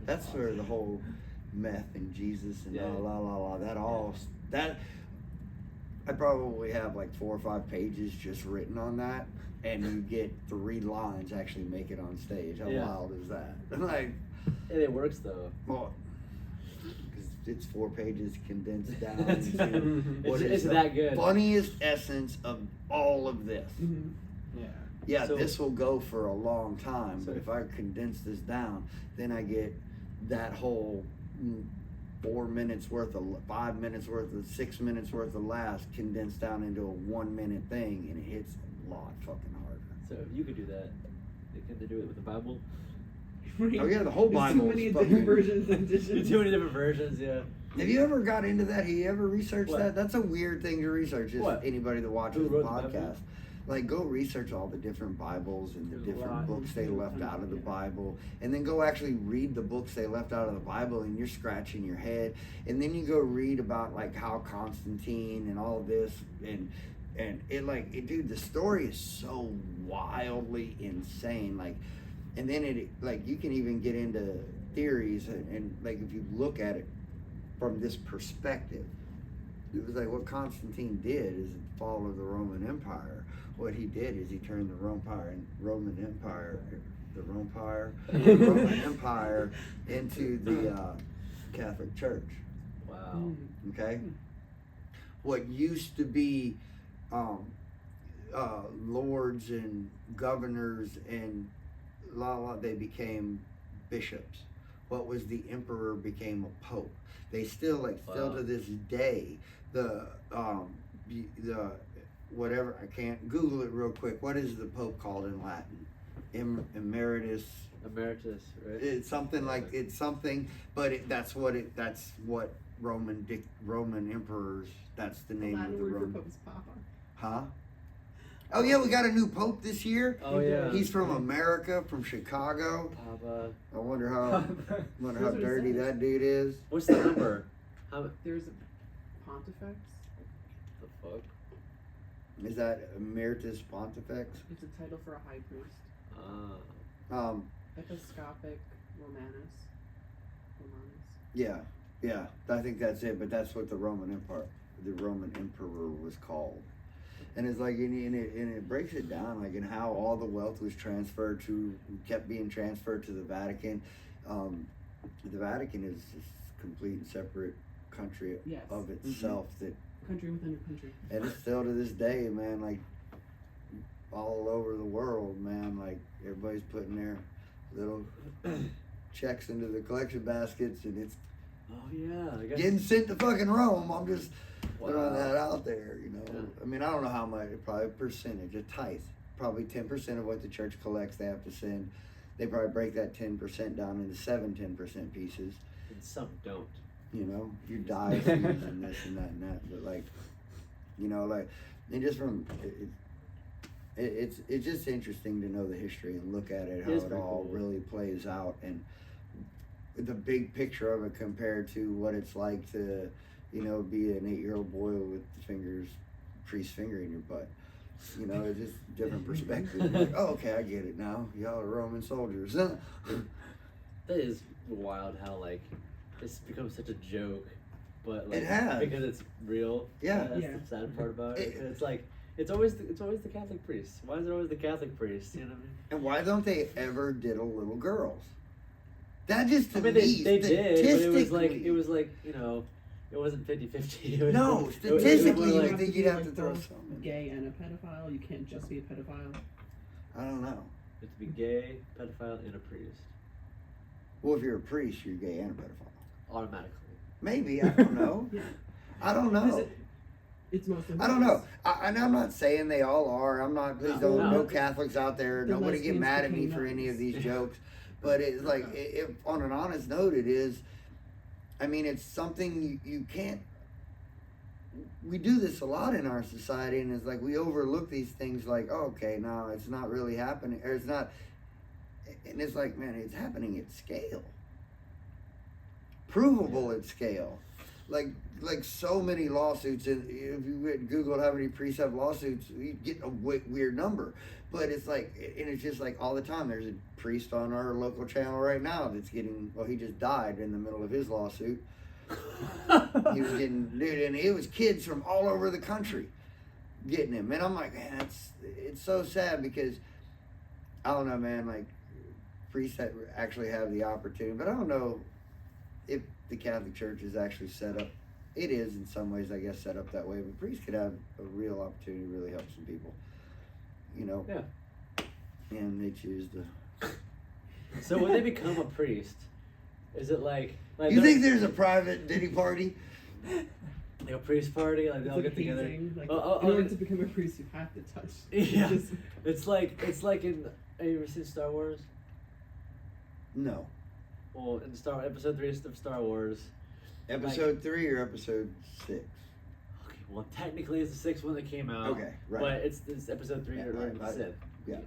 That's where the whole meth and Jesus and that I probably have like 4 or 5 pages just written on that, and you get 3 lines actually make it on stage. How wild is that? Like, And it works though. well, because it's 4 pages condensed down into what It's is that the good. funniest essence of all of this. Mm-hmm. Yeah. Yeah, So- this will go for a long time, So- but if I condense this down, then I get that whole 4 minutes worth of 5 minutes worth of 6 minutes worth of laughs condensed down into a 1 minute thing, and it hits a lot fucking harder. So if you could do that, can they do it with the Bible? Oh yeah, the whole There's Bible. too many is different fucking- versions and editions. Too many different versions, yeah. Have you ever got into that? Have you ever researched What? that? That's a weird thing to research. Just What? anybody that watches Who the wrote the Bible? podcast. Like, go research all the different Bibles and the There's a different lot. books they left out of the Yeah. Bible, and then go actually read the books they left out of the Bible, and you're scratching your head. And then you go read about like how Constantine and all this, and dude, the story is so wildly insane. Like, and then you can even get into theories, and like if you look at it from this perspective, it was like what Constantine did is follow the Roman Empire. What he did is he turned the Roman Empire into the Catholic Church. Wow. Okay, what used to be lords and governors and they became bishops. What was the emperor became a pope. They still still to this day the whatever, I can't Google it real quick. What is the pope called in Latin? Emeritus. Emeritus, right? It's something like it's something, but that's what Roman emperors. That's the name of Latin the word for Roman. Pope is Papa. Huh? Oh yeah, we got a new pope this year. Oh yeah. He's from America, from Chicago. Papa. I wonder how That's what it dirty says. that dude is. What's the number? How There's a pontifex. the fuck? Is that Emeritus Pontifex? It's a title for a high priest. Episcopic Romanus. Yeah. I think that's it. But that's what the Roman Emperor was called. And it's like, and it breaks it down, like in how all the wealth was kept being transferred to the Vatican. The Vatican is a complete and separate country Yes. of itself that. Country within a country. And it's still to this day, man, like all over the world, man, like everybody's putting their little checks into the collection baskets, and it's Oh yeah. I guess. getting sent to fucking Rome. I'm just throwing Wow. that out there, you know. Yeah. I mean, I don't know how much, probably a percentage, a tithe, probably 10% of what the church collects they have to send. They probably break that 10% down into 10% pieces. And some don't. You know, your diet and this and that, but like, you know, like, and just from it's just interesting to know the history and look at it, how is it pretty all cool. really plays out, and the big picture of it compared to what it's like to, you know, be an 8-year-old boy with priest finger in your butt. You know, it's just different perspective. Like, oh, okay, I get it now. Y'all are Roman soldiers. That is wild how like it's become such a joke, but like It has. because it's real. Yeah. That's Yeah. the sad part about it. It's like it's always the Catholic priest. Why is it always the Catholic priest? You know what I mean? And why don't they ever diddle little girls? That just to I mean, me, they did, but statistically- it was like you know, it wasn't 50-50. It was No, it was statistically, more you like, would think you'd have to throw both something. gay and a pedophile. You can't just be a pedophile. I don't know. you have to be gay, pedophile, and a priest Well, if you're a priest, you're gay and a pedophile. automatically. Maybe, I don't know. Yeah. I don't know. It's mostly. I don't know. And I'm not saying they all are. I'm not. Please don't. No. No Catholics out there. The Nobody get lesbians mad at me became for any of nuns. these jokes. But it's like, if on an honest note, it is. I mean, it's something you can't. We do this a lot in our society, and it's like we overlook these things. Like, oh, okay, no, it's not really happening, or it's not. And it's like, man, it's happening at scale. Provable at scale. Like so many lawsuits, and if you Google how many priests have lawsuits, you get a weird number. But it's like, and it's just like all the time. There's a priest on our local channel right now that's getting, well, he just died in the middle of his lawsuit. He was getting, dude, and it was kids from all over the country getting him. And I'm like, man, it's so sad because, I don't know, man, like, priests that actually have the opportunity, but I don't know if the Catholic Church is actually set up. It is in some ways, I guess, set up that way, but priests could have a real opportunity to really help some people, you know? Yeah. And they choose to. So when they become a priest, is it like You think there's a private Diddy party? like a priest party? Like they all It's get together. hazing, like, Oh, in order to become a priest, you have to touch. Yeah. Just- It's like in. Have you ever seen Star Wars? No. Well, in episode 3 of Star Wars. Episode 3 or episode 6? Okay, well, technically it's the 6th one that came out. Okay, right. But it's episode 3 Yeah, or right, the Sith. yeah.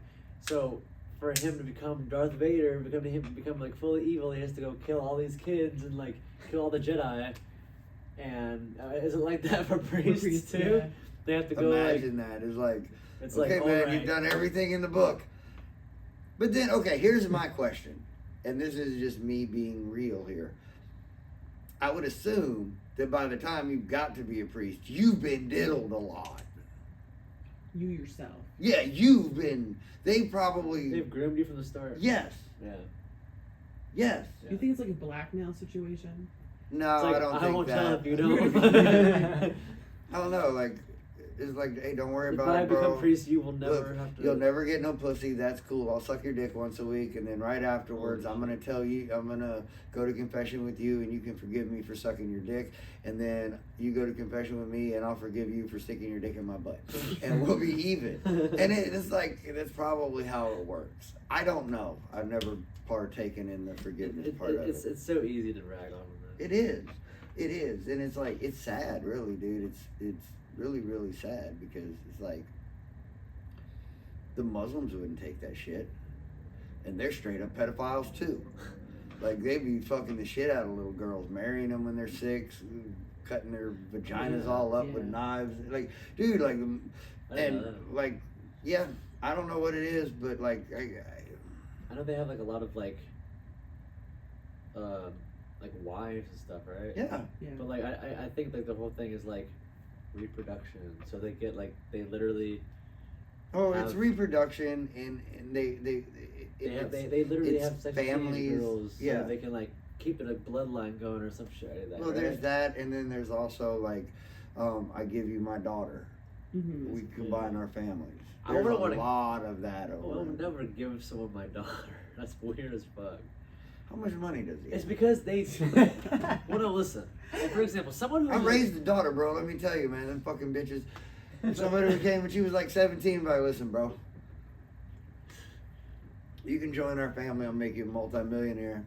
So for him to become Darth Vader, become like fully evil, he has to go kill all these kids and like kill all the Jedi. And is it like that for priests too? yeah. They have to go Imagine that. It's like, It's okay, like, man, alright. you've done everything in the book. But then, okay, here's my question. And this is just me being real here. I would assume that by the time you've got to be a priest, you've been diddled a lot. You yourself. Yeah, they've groomed you from the start. yes, Yeah. yes. Yeah. Do you think it's like a blackmail situation? No, It's like, I don't think won't that. tell if you don't. I don't know, like, it's like, hey, don't worry If about I it, bro. become priest, you will never Look, have to. you'll never get no pussy. That's cool. I'll suck your dick once a week, and then right afterwards, I'm gonna tell you, I'm gonna go to confession with you, and you can forgive me for sucking your dick, and then you go to confession with me, and I'll forgive you for sticking your dick in my butt, and we'll be even. And it's like that's probably how it works. I don't know. I've never partaken in the forgiveness part of it. It's so easy to rag on them. It is, and it's like it's sad, really, dude. It's really, really sad because it's like the Muslims wouldn't take that shit, and they're straight up pedophiles too. Like they be fucking the shit out of little girls, marrying them when they're 6, cutting their vaginas all up with Yeah. knives. Like, dude, like, I didn't know and that. like, yeah, I don't know what it is, but like, I know they have like a lot of like wives and stuff, right? yeah. Yeah. But like I think like the whole thing is like reproduction. So they get like they literally Oh, it's have- reproduction, and they they literally it's have sex with families, teenage girls so yeah. they can like keep it a bloodline going or some shit like that. Well, right? there's that, and then there's also like, I give you my daughter. Mm-hmm. We combine our families. I There's a wouldn't wanna- lot of that I over. would never give someone my daughter. That's weird as fuck. How much money does he It's have? because they. Well, no, listen. For example, someone who I raised a daughter, bro. Let me tell you, man. Them fucking bitches. If somebody who came when she was like 17, but listen, bro. You can join our family. I'll make you a multi-millionaire.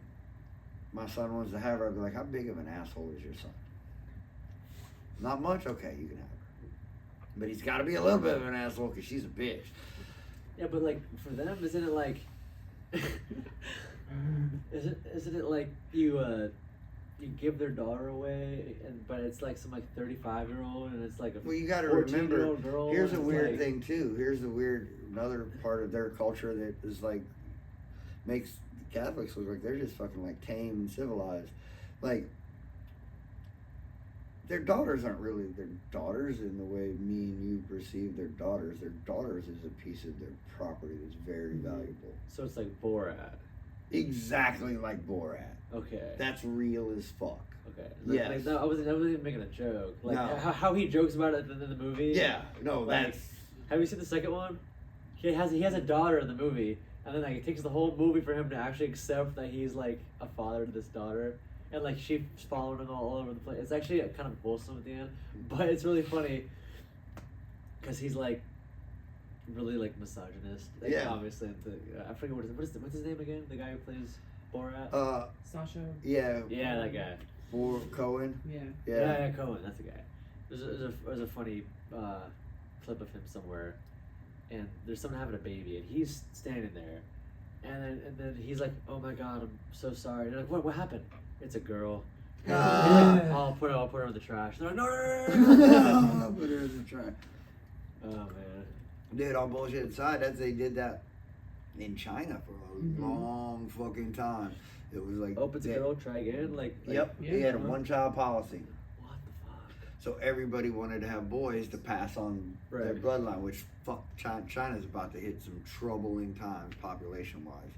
My son wants to have her. I'd be like, how big of an asshole is your son? Not much? Okay, you can have her. But he's got to be a little bit of an asshole because she's a bitch. Yeah, but like for them, isn't it like? Isn't it like you give their daughter away, but it's like some like 35-year-old, and it's like a Well, you got to remember, 14-year-old girl. here's a and it's weird like- thing too. Here's another part of their culture that is like, makes Catholics look like they're just fucking like tame and civilized. Like, their daughters aren't really their daughters in the way me and you perceive their daughters. Their daughters is a piece of their property that's very valuable. So it's like Borat. Exactly like Borat. Okay. That's real as fuck. Okay. Yes. Like, no, I wasn't even making a joke. Like No. how he jokes about it in the movie. Yeah, no, Like, that's... Have you seen the second one? He has a daughter in the movie, and then like it takes the whole movie for him to actually accept that he's like a father to this daughter, and like she's following him all over the place. It's actually kind of wholesome at the end, but it's really funny because he's like really like misogynist. Like, Yeah. Obviously, I forget what's his name again? The guy who plays Borat. Sasha. Yeah. Yeah, that guy. For Cohen. Yeah. Yeah. Cohen. That's the guy. There's a funny clip of him somewhere, and there's someone having a baby, and he's standing there, and then he's like, "Oh my god, I'm so sorry." And they're like, "What happened?" It's a girl. Ah. I'll put her in the trash. They're like, "No, I'll put her in the trash. Oh man. Dude, all bullshit aside, they did that in China for a long fucking time. It was like, Oh, it's a girl. Try again. Yep, they had a one-child policy. What the fuck? So everybody wanted to have boys to pass on their Right. bloodline, which fuck, China's about to hit some troubling times population-wise.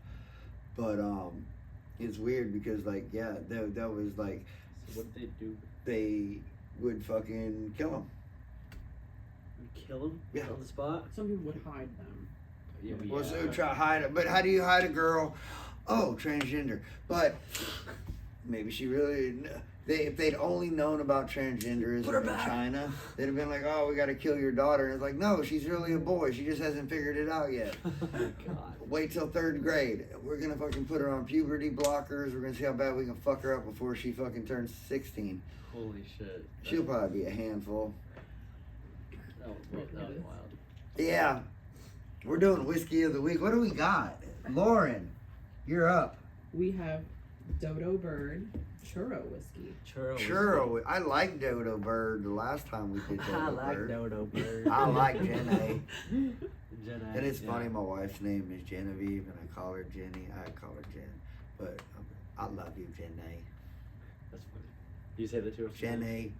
But it's weird because that was like So what did they do? they would fucking kill them. Kill him? Yeah. On the spot? Some people would hide them. Yeah. Well, so try to hide it, but how do you hide a girl? Oh, transgender. But maybe she really. If they'd only known about Put her transgenderism in back. China, they'd have been like, "Oh, we got to kill your daughter." And it's like, "No, she's really a boy. She just hasn't figured it out yet." Oh god. Wait till 3rd grade. We're gonna fucking put her on puberty blockers. We're gonna see how bad we can fuck her up before she fucking turns 16. Holy shit. She'll probably be a handful. That was wild. Yeah, we're doing whiskey of the week. What do we got? Lauren, you're up. We have Dodo Bird Churro whiskey. Churro. I like Dodo Bird the last time we did Dodo I like Bird. Dodo Bird. I like Jenny. Jenna, And it's yeah. funny, my wife's name is Genevieve, and I call her Jenny. I call her Jen. But I love you, Jenny. That's funny. You say the two of them? Jenny,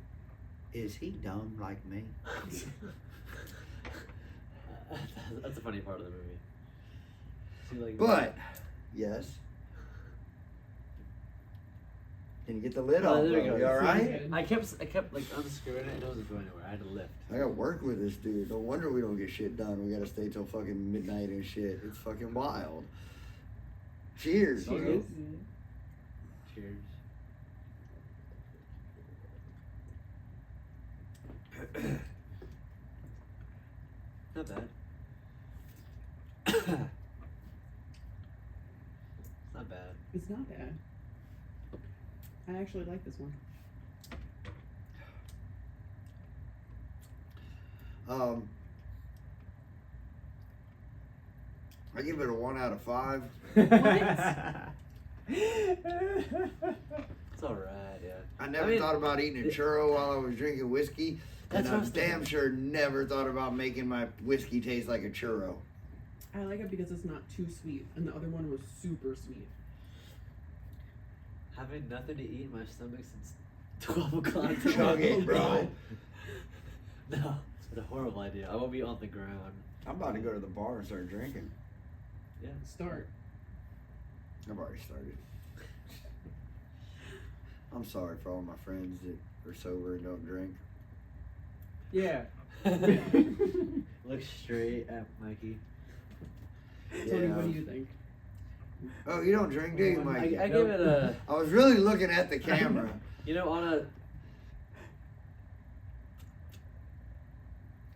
is he dumb like me? That's a funny part of the movie. See, like, But, yes. Can you get the lid Oh, off? there we bro? go. You all right? I kept like unscrewing it and it wasn't going anywhere. I had to lift. I gotta work with this dude. No wonder we don't get shit done. We gotta stay till fucking midnight and shit. It's fucking wild. Cheers. bro. Cheers. Cheers. Not bad. It's not bad. It's not bad. I actually like this one. I give it a 1 out of 5. It's alright, yeah. I never I mean, thought about eating a churro while I was drinking whiskey. That's And what I I'm was damn thinking. sure never thought about making my whiskey taste like a churro. I like it because it's not too sweet, and the other one was super sweet. Having nothing to eat in my stomach since 12 o'clock. Chug it, bro. No, it's a horrible idea. I won't be on the ground. I'm about to go to the bar and start drinking. Yeah. Start. I've already started. I'm sorry for all my friends that are sober and don't drink. Yeah. Look straight at Mikey. Tony, Yeah. what do you think? Oh, you don't drink, do you, I Mikey? give it a, I was really looking at the camera. you know, on a.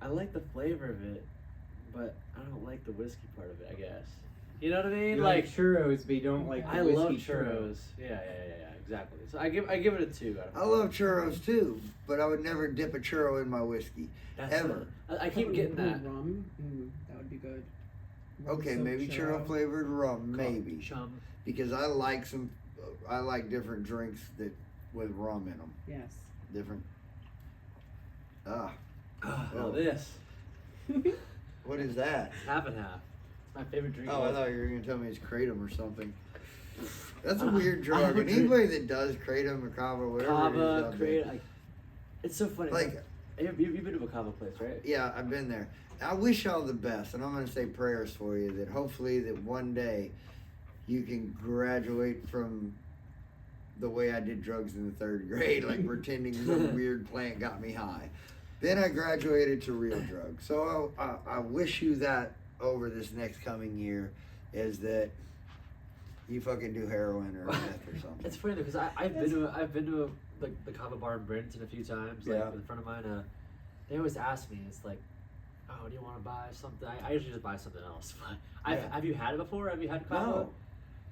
I like the flavor of it, but I don't like the whiskey part of it, I guess. You know what I mean? You like churros, but you don't like the I whiskey love churro. churros. Yeah, exactly. So I give it a 2 out of 5. I love churros too, but I would never dip a churro in my whiskey. That's ever. I keep getting that. Rum? That would be good. Rum Okay, soaked maybe churro flavored rum, maybe. Chum. Because I like different drinks that with rum in them. Yes. Different. Oh, Oh. this. What is that? Half and half. It's my favorite drink. Oh, I thought you were gonna tell me it's kratom or something. That's a weird I drug. would And drink- anybody that does kratom or kava, whatever it is, Kava, out there- create. It's so funny. like, you've been to a kava place, right? yeah, I've been there. I wish y'all the best, and I'm gonna say prayers for you that hopefully that one day you can graduate from the way I did drugs in the 3rd grade, like pretending some weird plant got me high. Then I graduated to real drugs. So I wish you that over this next coming year, is that you fucking do heroin or meth or something. It's funny though, because I've been to like the kava bar in Brenton a few times. Like Yeah. with a friend of mine, they always ask me, it's like, oh, do you want to buy something? I usually just buy something else. But Yeah. have you had it before? Have you had kava? No.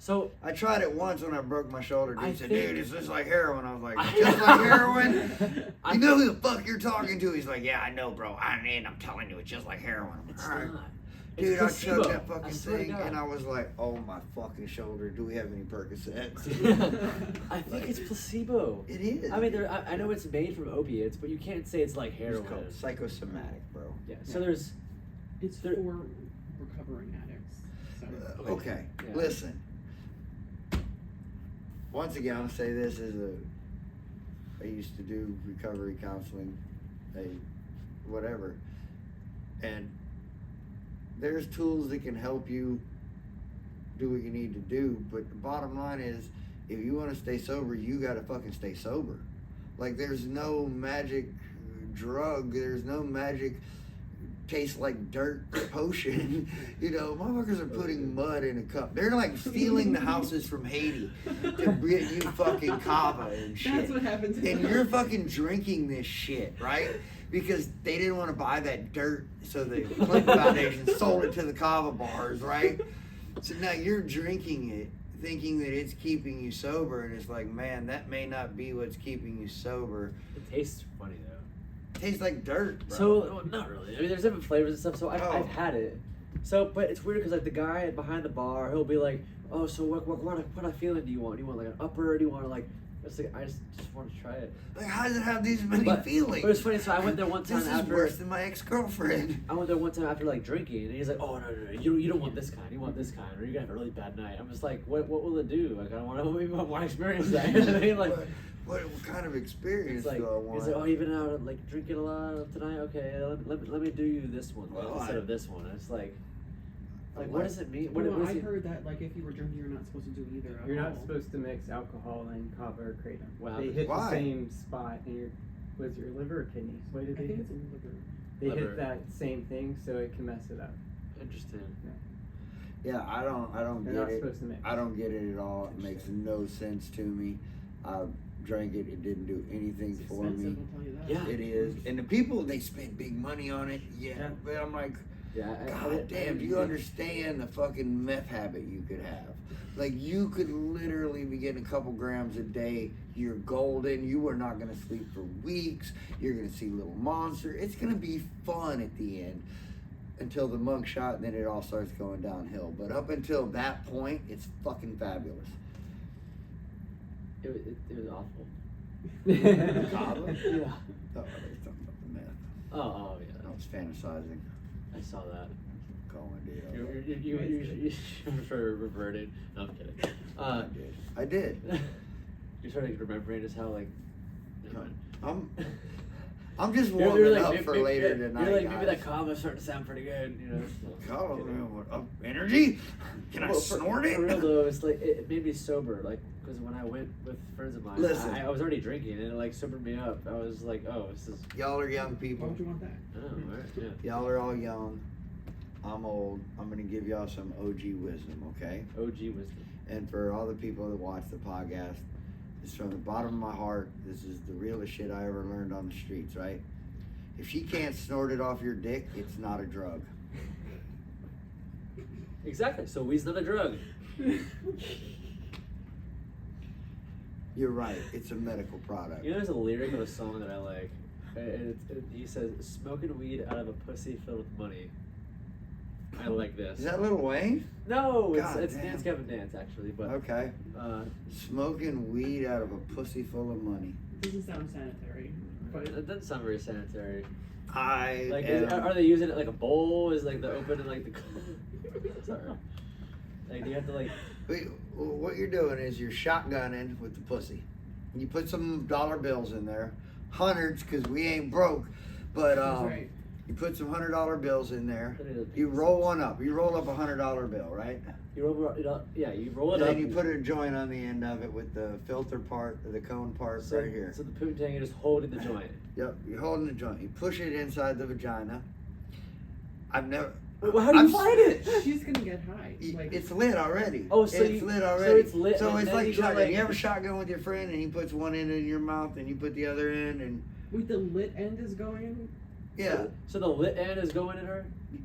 So I tried it once when I broke my shoulder. Dude I said, think- dude, it's just like heroin. I was like, just like heroin? I You know who the fuck you're talking to? He's like, yeah, I know, bro. I'm telling you, it's just like heroin. I'm like, It's all right. not. It's Dude, I placebo. took that fucking I swear to thing God. and I was like, oh my fucking shoulder, do we have any Percocets? I think it's placebo. It is. I mean, I know it's made from opiates, but you can't say it's like It's heroin. called psychosomatic, bro. Yeah. So there's. It's There- for recovering addicts. So. Okay, Yeah. listen. Once again, I'll say this I used to do recovery counseling, whatever. And there's tools that can help you do what you need to do, but the bottom line is, if you want to stay sober, you gotta fucking stay sober. Like, there's no magic drug, there's no magic tastes like dirt potion. You know, motherfuckers are putting mud in a cup. They're like stealing the houses from Haiti to get you fucking kava and shit. That's what happened to And them. you're fucking drinking this shit, right? Because they didn't want to buy that dirt, so the Clinton Foundation sold it to the kava bars, right? So now you're drinking it, thinking that it's keeping you sober, and it's like, man, that may not be what's keeping you sober. It tastes funny though. Tastes like dirt, bro. So well, not really. I mean, there's different flavors and stuff. So Oh. I've had it. So, but it's weird because like the guy behind the bar, he'll be like, "Oh, so what feeling do you want? Do you want like an upper? Do you want like?" It's like I just want to try it. Like, how does it have these many But feelings? it's funny. So I went there one time This is after. worse than my ex-girlfriend. I went there one time after like drinking, and he's like, "Oh no, you don't want this kind. You want this kind, or you're gonna have a really bad night." I'm just like, "What will it do? Like I don't want to experience that." You know what I mean? Like, what kind of experience it's like do I want? he's like, "Oh, you've been out like drinking a lot tonight. Okay, let me do you this one Well, instead I- of this one." It's like I'm what like- does it mean? Well, What is I it? heard that like if you were drinking, you're not supposed to do either. You're not alcohol. supposed to mix alcohol and kava or kratom. Wow. They hit Why? the same spot in your your liver or kidneys. What I did they think hit? it's in liver. They Liver. hit that same thing, so it can mess it up. Interesting. Yeah, I don't They're get not it. supposed to mix. I don't get it at all. It makes no sense to me. I drank it. It didn't do anything It's for me. expensive, I'll tell you that. Yeah. It is, and the people they spend big money on it. Yeah, Yeah. but I'm like, Yeah. God damn, do you understand the fucking meth habit you could have? Like, you could literally be getting a couple grams a day. You're golden. You are not going to sleep for weeks. You're going to see little monster. It's going to be fun at the end until the mug shot, and then it all starts going downhill. But up until that point, it's fucking fabulous. It was awful. Kava? Yeah. Oh, they're talking about the meth. Oh I yeah. was fantasizing. I saw that. Going, You sort of reverted. No, I'm kidding. I did. You're sort of remembering just how like. Never mind. I'm just You're warming like, up for later tonight. You're like, maybe guys. that combo's starting to sound pretty good, you know. Call energy? Can I Well, snort it? For real though, it's like it made me sober. Like, because when I went with friends of mine, Listen. I was already drinking, and it like sobered me up. I was like, oh, this is. Y'all are young Why people. would you want that? Oh, all right, yeah. Y'all are all young. I'm old. I'm gonna give y'all some OG wisdom, okay? OG wisdom. And for all the people that watch the podcast, it's from the bottom of my heart. This is the realest shit I ever learned on the streets, right? If she can't snort it off your dick, it's not a drug. Exactly. So weed's not a drug. You're right. It's a medical product. You know, there's a lyric of a song that I like. He says, "Smoking weed out of a pussy filled with money." I like this. Is that Lil Wayne? No, God it's damn. Dance Kevin Dance actually, but Okay. Smoking weed out of a pussy full of money. Doesn't sound sanitary, but it doesn't sound very sanitary. I Like, am, are they using it like a bowl? Is like the open and like the. Sorry. Like, do you have to like? Wait, what you're doing is you're shotgunning with the pussy. You put some dollar bills in there, hundreds, because we ain't broke. But that's right. you put some $100 bills in there. You roll one up. You roll up a $100 bill, right? You roll it up. Yeah, you roll it And up. then you put a joint on the end of it with the filter part, the cone part so, right here. So the poontang is just holding the joint. Yep, you're holding the joint. You push it inside the vagina. I've never. Well, how do you I'm- find it? She's gonna get high. Like, It's lit already. Oh, so it's you- lit so already. it's lit So and it's then like you go shotgun. like- You ever shotgun with your friend and he puts one end in your mouth and you put the other end and wait, the lit end is going. yeah. So the lit end is going in her.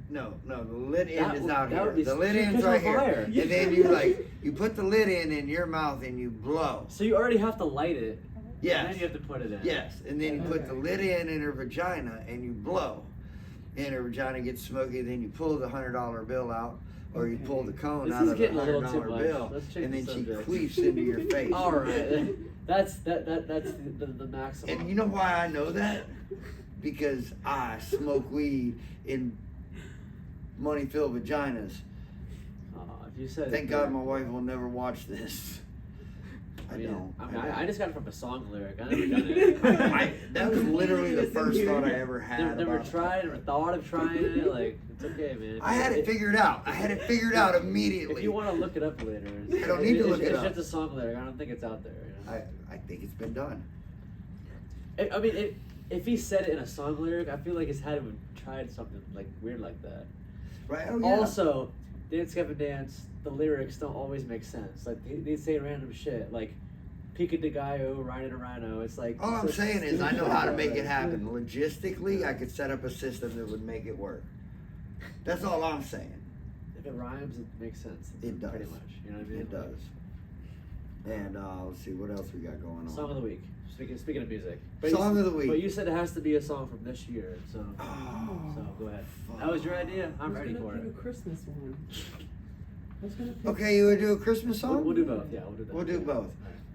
No, the lit end That is would- out that here. would be- The lit she'd end's catch on right here. fire. And then you put the lit end in your mouth and you blow. So you already have to light it. And Yes. then you have to put it in. Yes. And then you put the Okay. lit end in her vagina and you blow. and her vagina gets smoky. Then you pull the $100 bill out, or you pull the cone This out is of the getting a little too $100 much. bill, Let's change and the then she subject. queefs into your face. All right, that's the maximum. And you know why I know that? Because I smoke weed in money-filled vaginas. If you said Thank God my wife will never watch this. I mean, don't. I just got it from a song lyric. I never done it. That was literally the first thought I ever had. Never about tried, never thought of trying it. Like, it's okay, man. I had it figured out. I had it figured out immediately. If you want to look it up later, I don't need to look it up. It's just a song lyric. I don't think it's out there. You know? I think it's been done. I mean, if he said it in a song lyric, I feel like his head would tried something like weird like that. Right? Oh, yeah. Also, Dance Gavin Dance, the lyrics don't always make sense. Like they say random shit like Pica de Gallo, Rhino to Rhino. It's like All I'm saying is I know how to make it happen. Logistically, I could set up a system that would make it work. That's all I'm saying. If it rhymes, it makes sense. It does. Pretty much. You know what I mean? It does. And let's see what else we got going on. Song of the week. Speaking of music. Song of the week. But you said it has to be a song from this year, so Oh, so go ahead. fuck. That was your idea. I'm I was ready gonna for pick it. a Christmas one. I was gonna pick Okay, you would do a Christmas song? We'll do both. Yeah, we'll do that. We'll do both.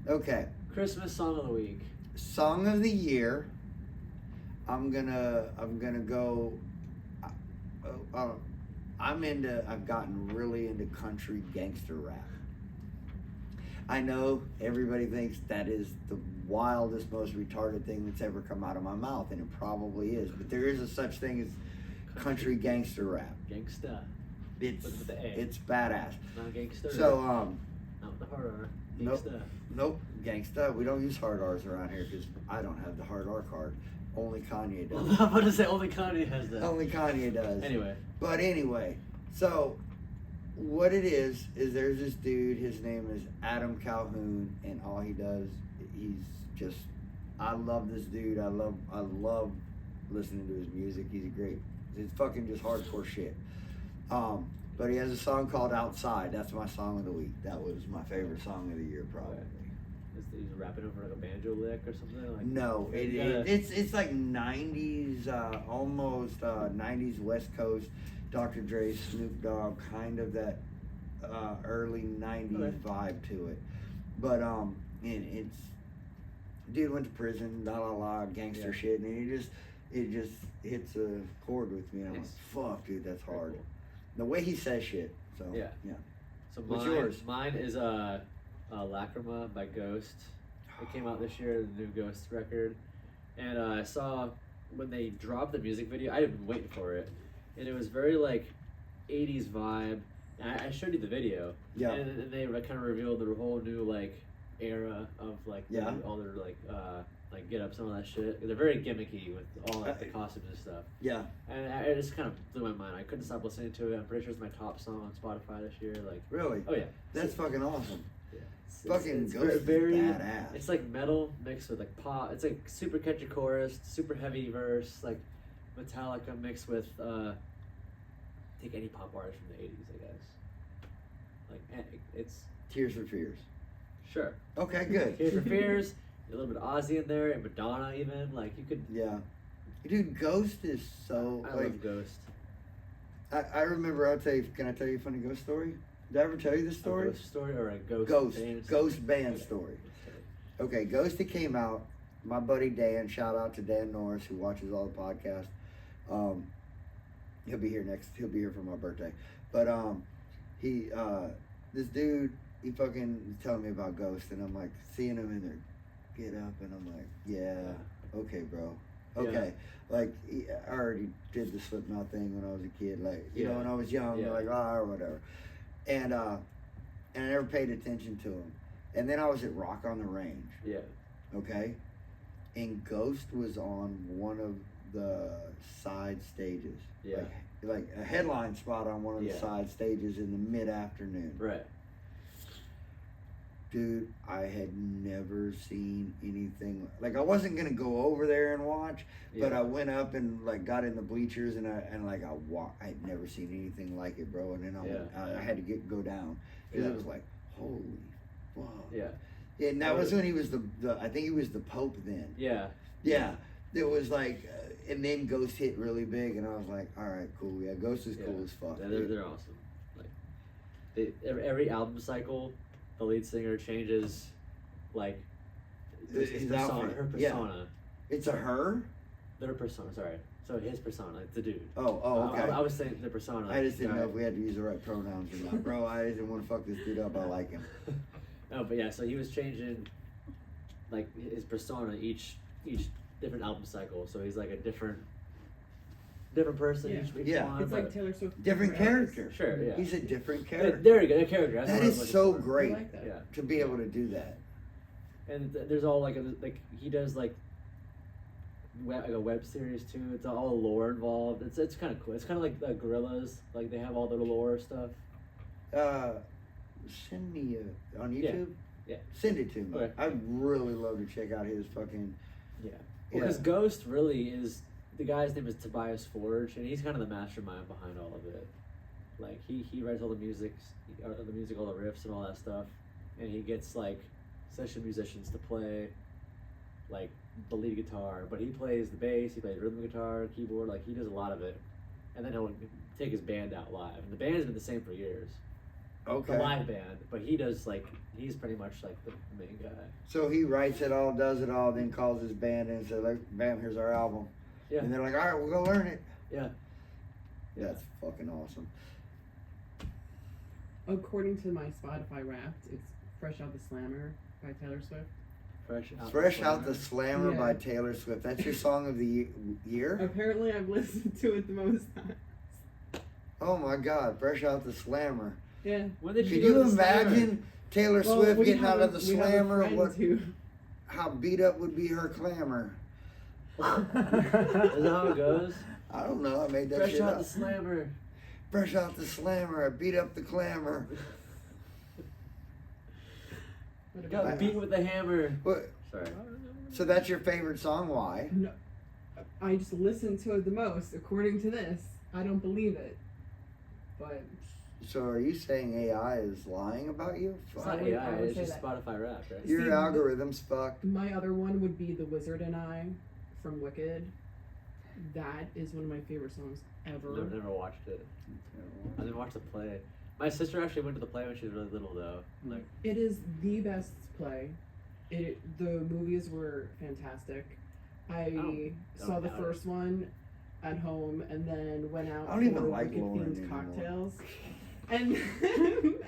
Okay. Christmas song of the week. Song of the year. I'm gonna go. I've gotten really into country gangster rap. I know everybody thinks that is the wildest, most retarded thing that's ever come out of my mouth, and it probably is. But there is a such thing as country gangster rap. Gangsta. It's With the A. it's badass. Not gangster. So Not with the hard R. Nope. Gangsta. nope, gangsta. We don't use hard R's around here because I don't have the hard R card. Only Kanye Well, does. I'm about to say only Kanye has that. Only Kanye does. Anyway. But anyway, so what it is there's this dude, his name is Adam Calhoun, and all he does, he's just, I love this dude. I love listening to his music. It's fucking just hardcore shit. But he has a song called Outside. That's my song of the week. That was my favorite song of the year, probably. He's rapping over like a banjo lick or something? Like, No, it's like 90s, almost 90s West Coast, Dr. Dre, Snoop Dogg, kind of that early 90s vibe to it. But and it's, dude went to prison, gangster shit, and it just hits a chord with me. And I'm like, fuck, dude, that's hard. Cool. The way he says shit. So Yeah. So What's yours? Mine is Lacrima by Ghost. It came out this year, the new Ghost record. And I saw when they dropped the music video, I had been waiting for it. And it was very like 80s vibe. And I showed you the video. Yeah. And they kind of revealed the whole new like era of like all their like get up, some of that shit. They're very gimmicky with all like, the costumes and stuff. Yeah. And it just kind of blew my mind. I couldn't stop listening to it. I'm pretty sure it's my top song on Spotify this year. Like, Really? oh yeah, That's fucking awesome. yeah. Fucking Ghost is very badass. It's like metal mixed with like pop. It's like super catchy chorus, super heavy verse, like Metallica mixed with take any pop artist from the 80s, I guess. Like it's Tears for Fears. sure. Okay, good. Tears for Fears. A little bit of Ozzy in there, and Madonna even. Like you could. Yeah. Dude, Ghost is so I like. love Ghost. I remember. Can I tell you a funny ghost story? Did I ever tell you this story? A ghost story or a ghost. Ghost band story. Okay, Ghost that came out. My buddy Dan, shout out to Dan Norris who watches all the podcasts. He'll be here for my birthday. But this dude, he fucking telling me about Ghost, and I'm like seeing him in there, get up, and I'm like, yeah, okay, bro. Okay, like I already did the Slipknot thing when I was a kid, like you know, when I was young, like or whatever, and I never paid attention to him, and then I was at Rock on the Range, okay, and Ghost was on one of the side stages, like a headline spot on one of the side stages in the mid-afternoon, right. Dude, I had never seen anything like I wasn't gonna go over there and watch, but I went up and like got in the bleachers and I had never seen anything like it, bro. And then I had to go down because it was like, holy fuck. Yeah. And that was when he was the I think he was the Pope then. Yeah. Yeah. that was like, and then Ghost hit really big, and I was like, all right, cool, yeah, Ghost is cool as fuck. Yeah, they're awesome. Like, every album cycle, the lead singer changes, like, his persona, outfit. her Yeah. persona. It's a her? Their persona, sorry. So his persona, it's the dude. Oh, okay. I was saying the persona. I just didn't know if we had to use the right pronouns or not. Bro, I didn't want to fuck this dude up. I like him. No, but yeah, so he was changing, like, his persona each different album cycle. So he's like a different person Yeah. each Yeah. one. It's like Taylor Swift. Different character. Sure, yeah. He's a different Yeah, character. there you go, a character. That's That what I was is looking so for. great I like that. Yeah. to be able to do that. And there's all like he does like a web series too. It's all lore involved. It's kind of cool. It's kind of like the Gorillas. Like they have all their lore stuff. Send me on YouTube. Yeah. Send it to me. Okay. I'd really love to check out his fucking. Yeah. Yeah. Because Ghost really is the guy's name is Tobias Forge, and he's kind of the mastermind behind all of it. Like he writes all the music, all the riffs and all that stuff, and he gets like session musicians to play like the lead guitar, but he plays the bass, he plays rhythm guitar, keyboard, like he does a lot of it, and then he'll take his band out live. And the band has been the same for years, Okay. the live band, but he does like he's pretty much like the main guy. So he writes it all, does it all, then calls his band in and says, like, bam, here's our album. Yeah. And they're like, all right, we'll go learn it. Yeah. Yeah. That's fucking awesome. According to my Spotify Wrapped, it's Fresh Out the Slammer by Taylor Swift. Fresh Out the Slammer Yeah. by Taylor Swift. That's your song of the year? Apparently, I've listened to it the most times. Oh my God, Fresh Out the Slammer. Yeah. When did Could go you to the Slammer? imagine Taylor Well, Swift we getting have out of the we have a Slammer? friend What? who- How beat up would be her clamor? Is that how it goes? I don't know. I made that Fresh shit out up. the slammer. Fresh Out the Slammer. I beat up the clamor. What Got about- beat with a hammer. What? Sorry. So that's your favorite song? Why? No, I just listen to it the most. According to this, I don't believe it. But So are you saying AI is lying about you? It's Fuck. not would- AI, I would it's say just that. Spotify rap, right? Your See, algorithm's fucked. my other one would be The Wizard and I from Wicked. That is one of my favorite songs ever. Never watched it. I didn't watch the play. My sister actually went to the play when she was really little, though. Like, It is the best play. The movies were fantastic. I don't saw the doubt it. first one at home and then went out I don't even for like Wicked Lauren themed anymore. cocktails. And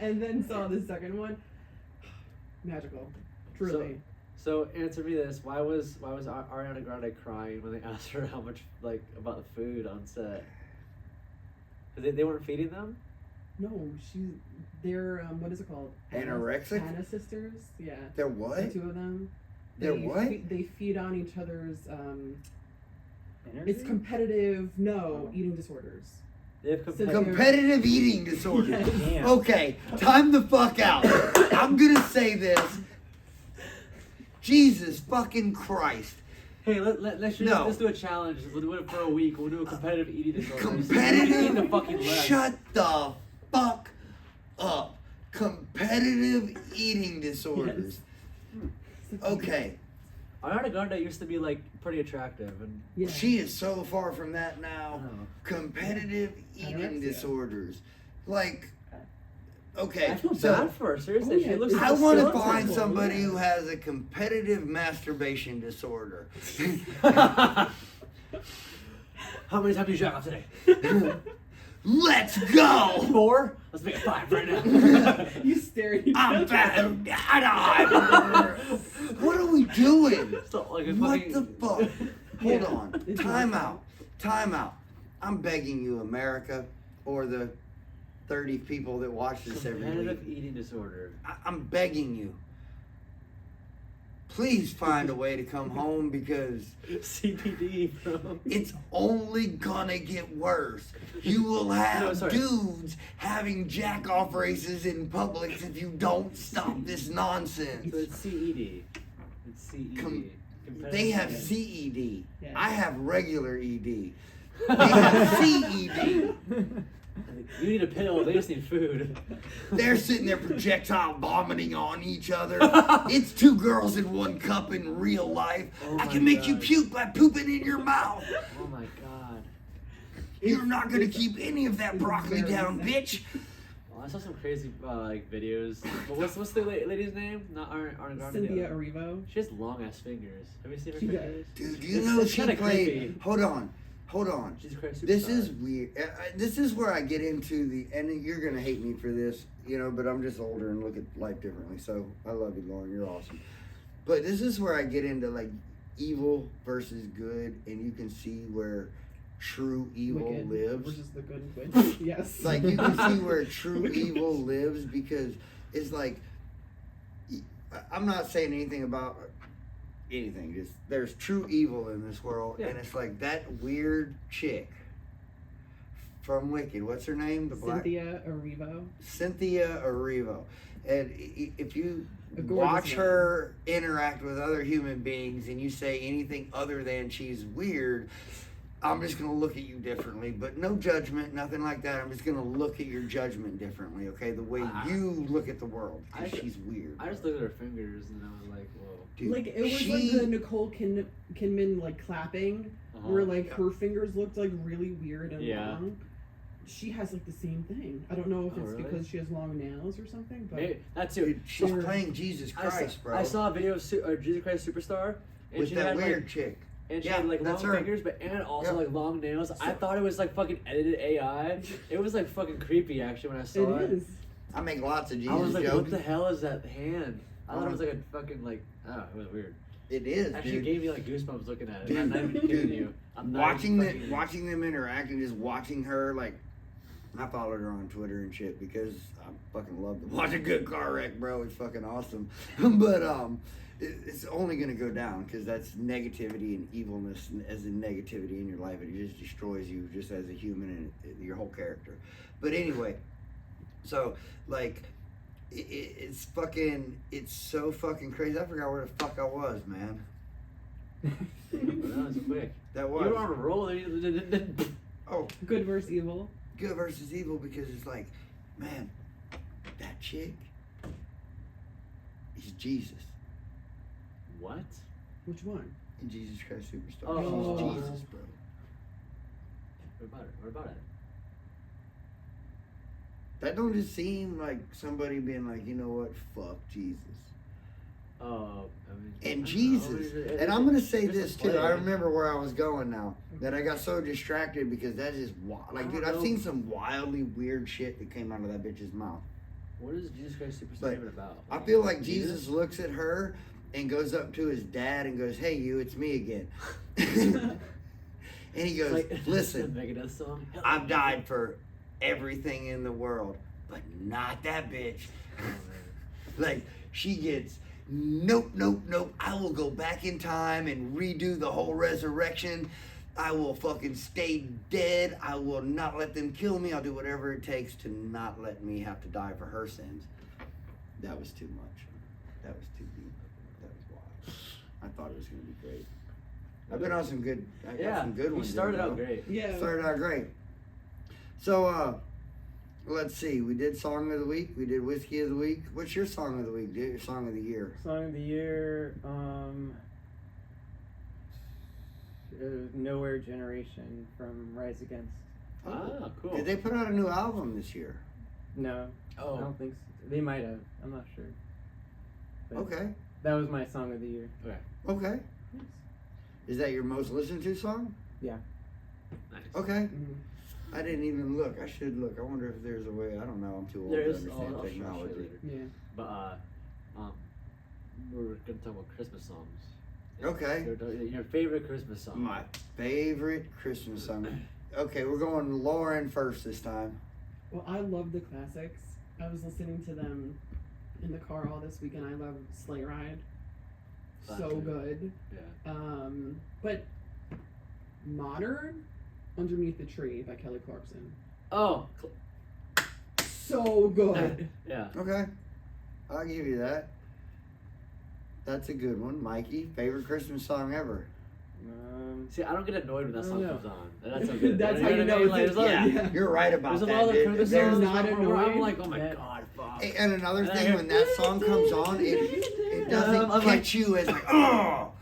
and then saw the second one. Magical. Truly. so answer me this: Why was Ariana Grande crying when they asked her how much about the food on set? 'Cause they weren't feeding them. No, they're what is it called? Anorexic? Anna sisters. Yeah. They're The what? two of them. They're They what? They feed on each other's Energy? it's competitive eating disorders. They have So competitive. Competitive eating disorder. Yes. Damn. Okay, time the fuck out. I'm gonna say this. Jesus fucking Christ. Hey, let's No. do a challenge. We'll do it for a week. We'll do a competitive eating disorder. Eat the Competitive. fucking less. Shut the fuck up. Competitive eating disorders. Okay, Ariana Grande used to be like pretty attractive, and Yeah. she is so far from that now. Oh. Competitive eating Anorexia. disorders. Like, I okay, feel so bad for her. Seriously, Oh, she yeah, looks. it's I like a want to skeleton. find somebody who has a competitive masturbation disorder. How many times did you jack off today? Let's go! 4. Let's make it 5 right now. You stare at each I'm other. bad. What are we doing? So, like a What fucking- the fuck? Hold Yeah, on. it's Time really out. Time out. I'm begging you, America, or the 30 people that watch this every week. Competitive eating disorder. I'm begging you. Please find a way to come home because CPD, bro. it's only gonna get worse. You will have No, sorry. dudes having jack-off races in Publix if you don't stop this nonsense. So it's CED. It's CED. Competitive They have eating. CED. Yeah. I have regular ED. They have CED. You need a pill. They just need food. They're sitting there projectile vomiting on each other. It's two girls in one cup in real life. Oh I my can make you God. puke by pooping in your mouth. Oh my god. You're not gonna keep any of that broccoli down, bitch. Well, I saw some crazy like videos. Well, what's the lady's name? Not Ariana Grande. Cynthia Erivo. She has long ass fingers. Have you seen her She does. fingers? Dude, do you It's- know it's she kinda played? creepy. Hold on. She's a crazy superstar. This is weird. This is where I get into and you're gonna hate me for this, but I'm just older and look at life differently. So I love you, Lauren. You're awesome. But this is where I get into like evil versus good, and you can see where true evil Wicked lives. versus the good witch. Yes. Like you can see where true evil lives, because it's like I'm not saying anything about anything. Just there's true evil in this world, Yeah. and it's like that weird chick from Wicked. What's her name? The black Cynthia Erivo. Cynthia Erivo. And if you A gorgeous watch name. her interact with other human beings and you say anything other than she's weird, I'm just going to look at you differently. But no judgment, nothing like that. I'm just going to look at your judgment differently, okay? The way you look at the world. 'Cause she's weird. I just looked at her fingers and I was like, whoa. Dude, Like it was like the Nicole Kidman like clapping, where like her fingers looked like really weird and Yeah. long. She has like the same thing. I don't know if Oh, it's really? because she has long nails or something, but Maybe, that too. Dude, she's Or- playing Jesus Christ, bro. I saw a video of Jesus Christ Superstar, and with she that had weird like, chick. and she Yeah, had like long that's her. fingers, and also Yeah. like long nails. I thought it was like fucking edited AI. It was like fucking creepy actually when I saw it. it is. I make lots of Jesus I was like, jokes. what the hell is that hand? I thought it was like a fucking like, oh, it was weird. It is, Actually, dude. it gave me like goosebumps looking at it. Dude, I'm not even dude. kidding you. I'm not watching even fucking- watching them interact and just watching her, like, I followed her on Twitter and shit because I fucking love to watch a good car wreck, bro. It's fucking awesome. But it's only gonna go down because that's negativity and evilness, as in negativity in your life. It just destroys you just as a human and your whole character. But anyway, so like it's so fucking crazy. I forgot where the fuck I was, man. That was quick. That You was were on a roll. And oh. Good versus evil. Good versus evil, because it's like, man, that chick is Jesus what? Which one? in Jesus Christ Superstar. Oh. She's Jesus, bro. What about it? What about it? That don't just seem like somebody being like, you know what, fuck Jesus. Oh, I mean. I And don't Jesus. know. And I'm gonna say There's a this too. play. I remember where I was going now. That I got so distracted because that is wild. I Like, don't dude, I've know. seen some wildly weird shit that came out of that bitch's mouth. What is Jesus Christ Superstar But even about? I feel like Jesus looks at her and goes up to his dad and goes, "Hey, you, it's me again." And he goes, It's like, "Listen, the Megadeth song. I've died for everything in the world, but not that bitch." Oh, man. Like, she gets, nope. I will go back in time and redo the whole resurrection. I will fucking stay dead. I will not let them kill me. I'll do whatever it takes to not let me have to die for her sins. That was too much. That was too deep. That was wild. I thought it was going to be great. I've been on some good, I got some good we ones. started in, out bro. great. Yeah. Started out great. So, let's see. We did Song of the Week. We did Whiskey of the Week. What's your Song of the Week, dude? Your Song of the Year? Song of the year, Nowhere Generation from Rise Against. Ah, cool. Did they put out a new album this year? No, I Oh, don't think so. They might have. I'm not sure. But Okay. That was my song of the year. Okay. Is that your most listened to song? nice. Okay. Mhm. I didn't even look. I should look. I wonder if there's a way. I don't know. I'm too old There to is. understand I'll show you technology. later. Yeah. But we're gonna talk about Christmas songs. Okay. Your favorite Christmas song. My favorite Christmas song. Okay, we're going Lauren first this time. Well, I love the classics. I was listening to them in the car all this weekend. I love Sleigh Ride. So Classic. good. Yeah. But modern, Underneath the Tree by Kelly Clarkson. Oh. So good. Yeah. Okay. I'll give you that. That's a good one. Mikey, favorite Christmas song ever? See, I don't get annoyed when that I song don't know. comes on. And that's so good. That's how what you I know mean? it's Like, a- there's a lot of- yeah. You're right about There's a that, lot of dude. Christmas There's- songs not where I'm annoyed. like, oh my Yeah. god, fuck. And another And I thing, hear- when that song comes on, it doesn't I'm like- catch you as like, oh.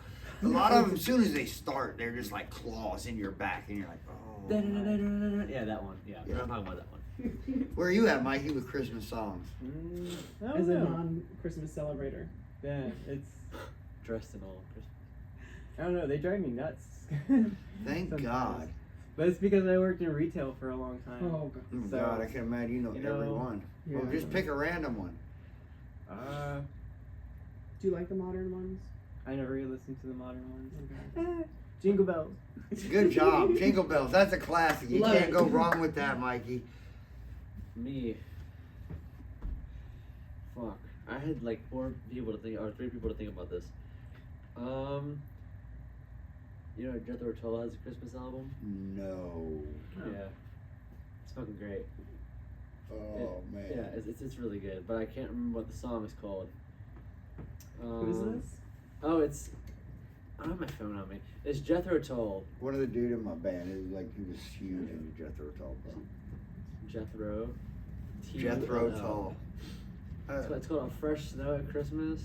A lot of them, as soon as they start, they're just like claws in your back, and you're like, oh. Yeah, that one. Yeah, Yeah. I'm talking about that one. Where are you at, Mikey, with Christmas songs? I don't As a know. non-Christmas celebrator. Yeah, it's. Dressed in all Christmas. I don't know. They drive me nuts. Thank Sometimes. God. But it's because I worked in retail for a long time. Oh, God. Oh, So, God, I can imagine you know you know, every one. yeah. Well, just pick a random one. Do you like the modern ones? I never really listened to the modern ones. Okay. Jingle bells. Good job. Jingle Bells. That's a classic. You Love can't it. go wrong with that, Mikey. Me. Fuck. I had like 4 people to think, or 3 people to think about this. You know, Jethro Tull has a Christmas album. No. Oh. Yeah, it's fucking great. Oh, man. Yeah, it's really good, but I can't remember what the song is called. Who is this? Oh, it's. I don't have my phone on me. It's Jethro Tull. One of the dude in my band, he was huge into Jethro Tull, bro. Jethro. Jethro Tull. Tull. It's called A Fresh Snow at Christmas.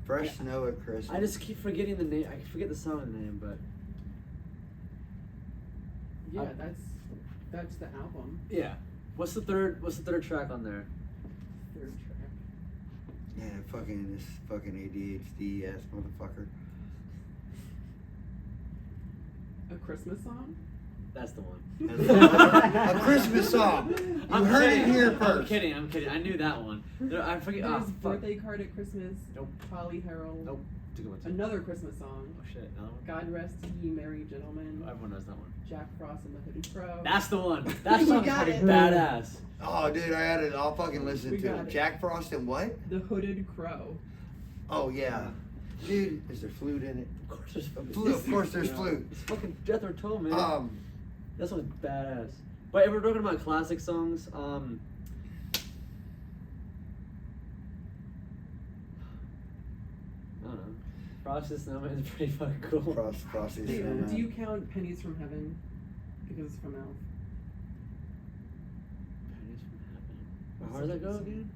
Fresh Snow at Christmas. I just keep forgetting the name. I forget the song name, but Yeah, that's the album. yeah. What's the third track on there? Third track. Yeah, this fucking ADHD ass motherfucker. A Christmas song? That's the one. A Christmas song. You heard it here I'm first. kidding. I knew that one. I forget. There's Oh, fuck. Birthday Card at Christmas. Nope. Holly Herald. Nope. It's a good one too. Another Christmas song. Oh shit, another one. God Rest Ye Merry Gentlemen. Everyone knows that one. Jack Frost and the Hooded Crow. That's the one. That You song's got pretty it. badass. Oh, dude, I had it. I'll fucking listen We to got it. it. Jack Frost and what? The Hooded Crow. Oh, yeah. Dude, is there flute in it? Of course there's fucking Flute, of course there's Yeah. flute. It's fucking Jethro Tull, man. That song's badass. But if we're talking about classic songs, I don't know. Frosty Snowman is pretty fucking cool. Frosty Do Snowman. you count Pennies from Heaven? Because it's from Elf. Pennies from Heaven. How does that go again?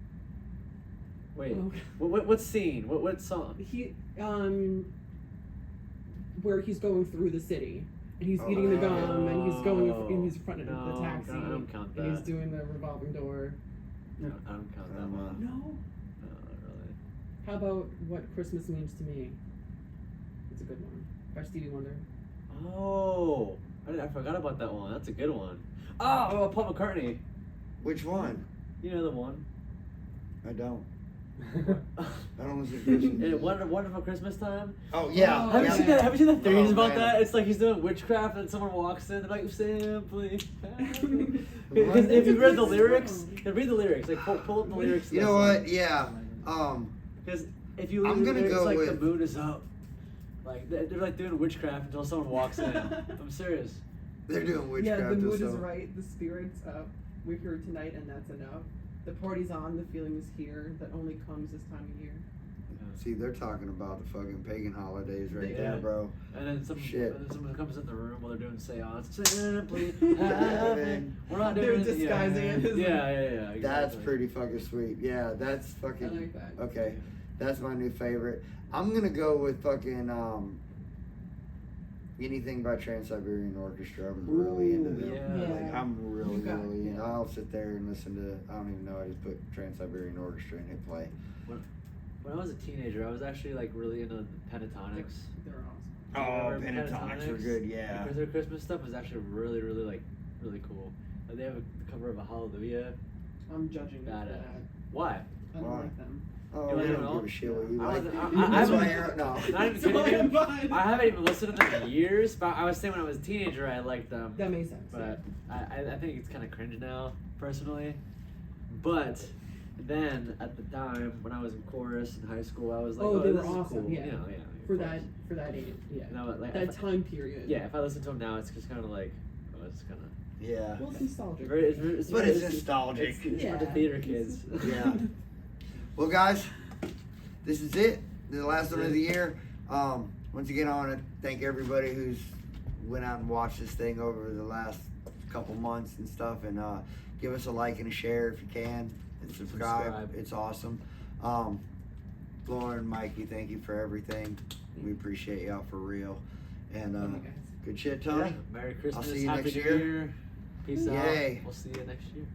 Wait, Oh. what scene? What song? He where he's going through the city and he's eating the gum and he's going in his front of No, the taxi I don't count and he's that. doing the revolving door. No, I don't count that one. No. No, not really. How about What Christmas Means to Me? It's a good one by Stevie Wonder. Oh, I forgot about that one. That's a good one. Oh, Paul McCartney. Which one? You know the one. I don't. I don't listen to Christmas. Wonderful Christmas Time. Oh, yeah. Oh, Have you yeah. seen that? Have you seen the theories Oh, about man. that? It's like he's doing witchcraft and someone walks in. They're like, simply. What? Because if you read the It's a good lyrics, song. read the lyrics. Like pull up the lyrics. to You that know song. what? Yeah. Because if you I'm read the gonna lyrics, go like with- the moon is up. Like they're like doing witchcraft until someone walks in. I'm serious. They're doing witchcraft. Yeah, the mood or is so. right, the spirit's up. We're here tonight and that's enough. The party's on, the feeling is here, that only comes this time of year. See, they're talking about the fucking pagan holidays right Yeah. there, bro. And then Shit. someone comes in the room while they're doing seance. Simply having. We're not doing They're anything. disguising it as- Yeah. That's exactly. pretty fucking sweet. Yeah, that's I fucking. like that. Okay, that's my new favorite. I'm gonna go with fucking anything by Trans-Siberian Orchestra. I'm really into them. yeah. Like, I'm really, You got it, really. yeah. I'll sit there and listen to. I don't even know. I just put Trans-Siberian Orchestra and hit play. When I was a teenager, I was actually like really into pentatonics. They're awesome. Oh, Remember pentatonics were good. Yeah. Because their Christmas stuff was actually really, really really cool. Like they have a cover of a Hallelujah. I'm judging you for Badass. that. Why? I don't Why? like them. Oh, You we like don't them give all? a shit what you I like. wasn't- That's haven't- why you're no. Not even So kidding I'm you. fine. I haven't even listened to them in years, but I was saying when I was a teenager I liked them. That makes sense. But I think it's kind of cringe now, personally. But then at the time when I was in chorus in high school, I was like, Oh, they this were is awesome, cool. yeah. You know, for of that course. age, yeah. And I was like, that if I- time period. Yeah, if I listen to them now, it's just kind of like, oh, it's kind of. Yeah. Well, it's nostalgic. But it's nostalgic. It's for the Yeah. theater kids. Yeah. Well, guys, this is it. The last one of the year. Want once again, I want to thank everybody who's went out and watched this thing over the last couple months and stuff, and give us a like and a share if you can, and subscribe. It's awesome. Lauren, Mikey, thank you for everything. We appreciate y'all for real. And Love you guys. good shit, Tony. Yeah. Merry Christmas. see you Happy next New year. Year. Peace Yay. out. We'll see you next year.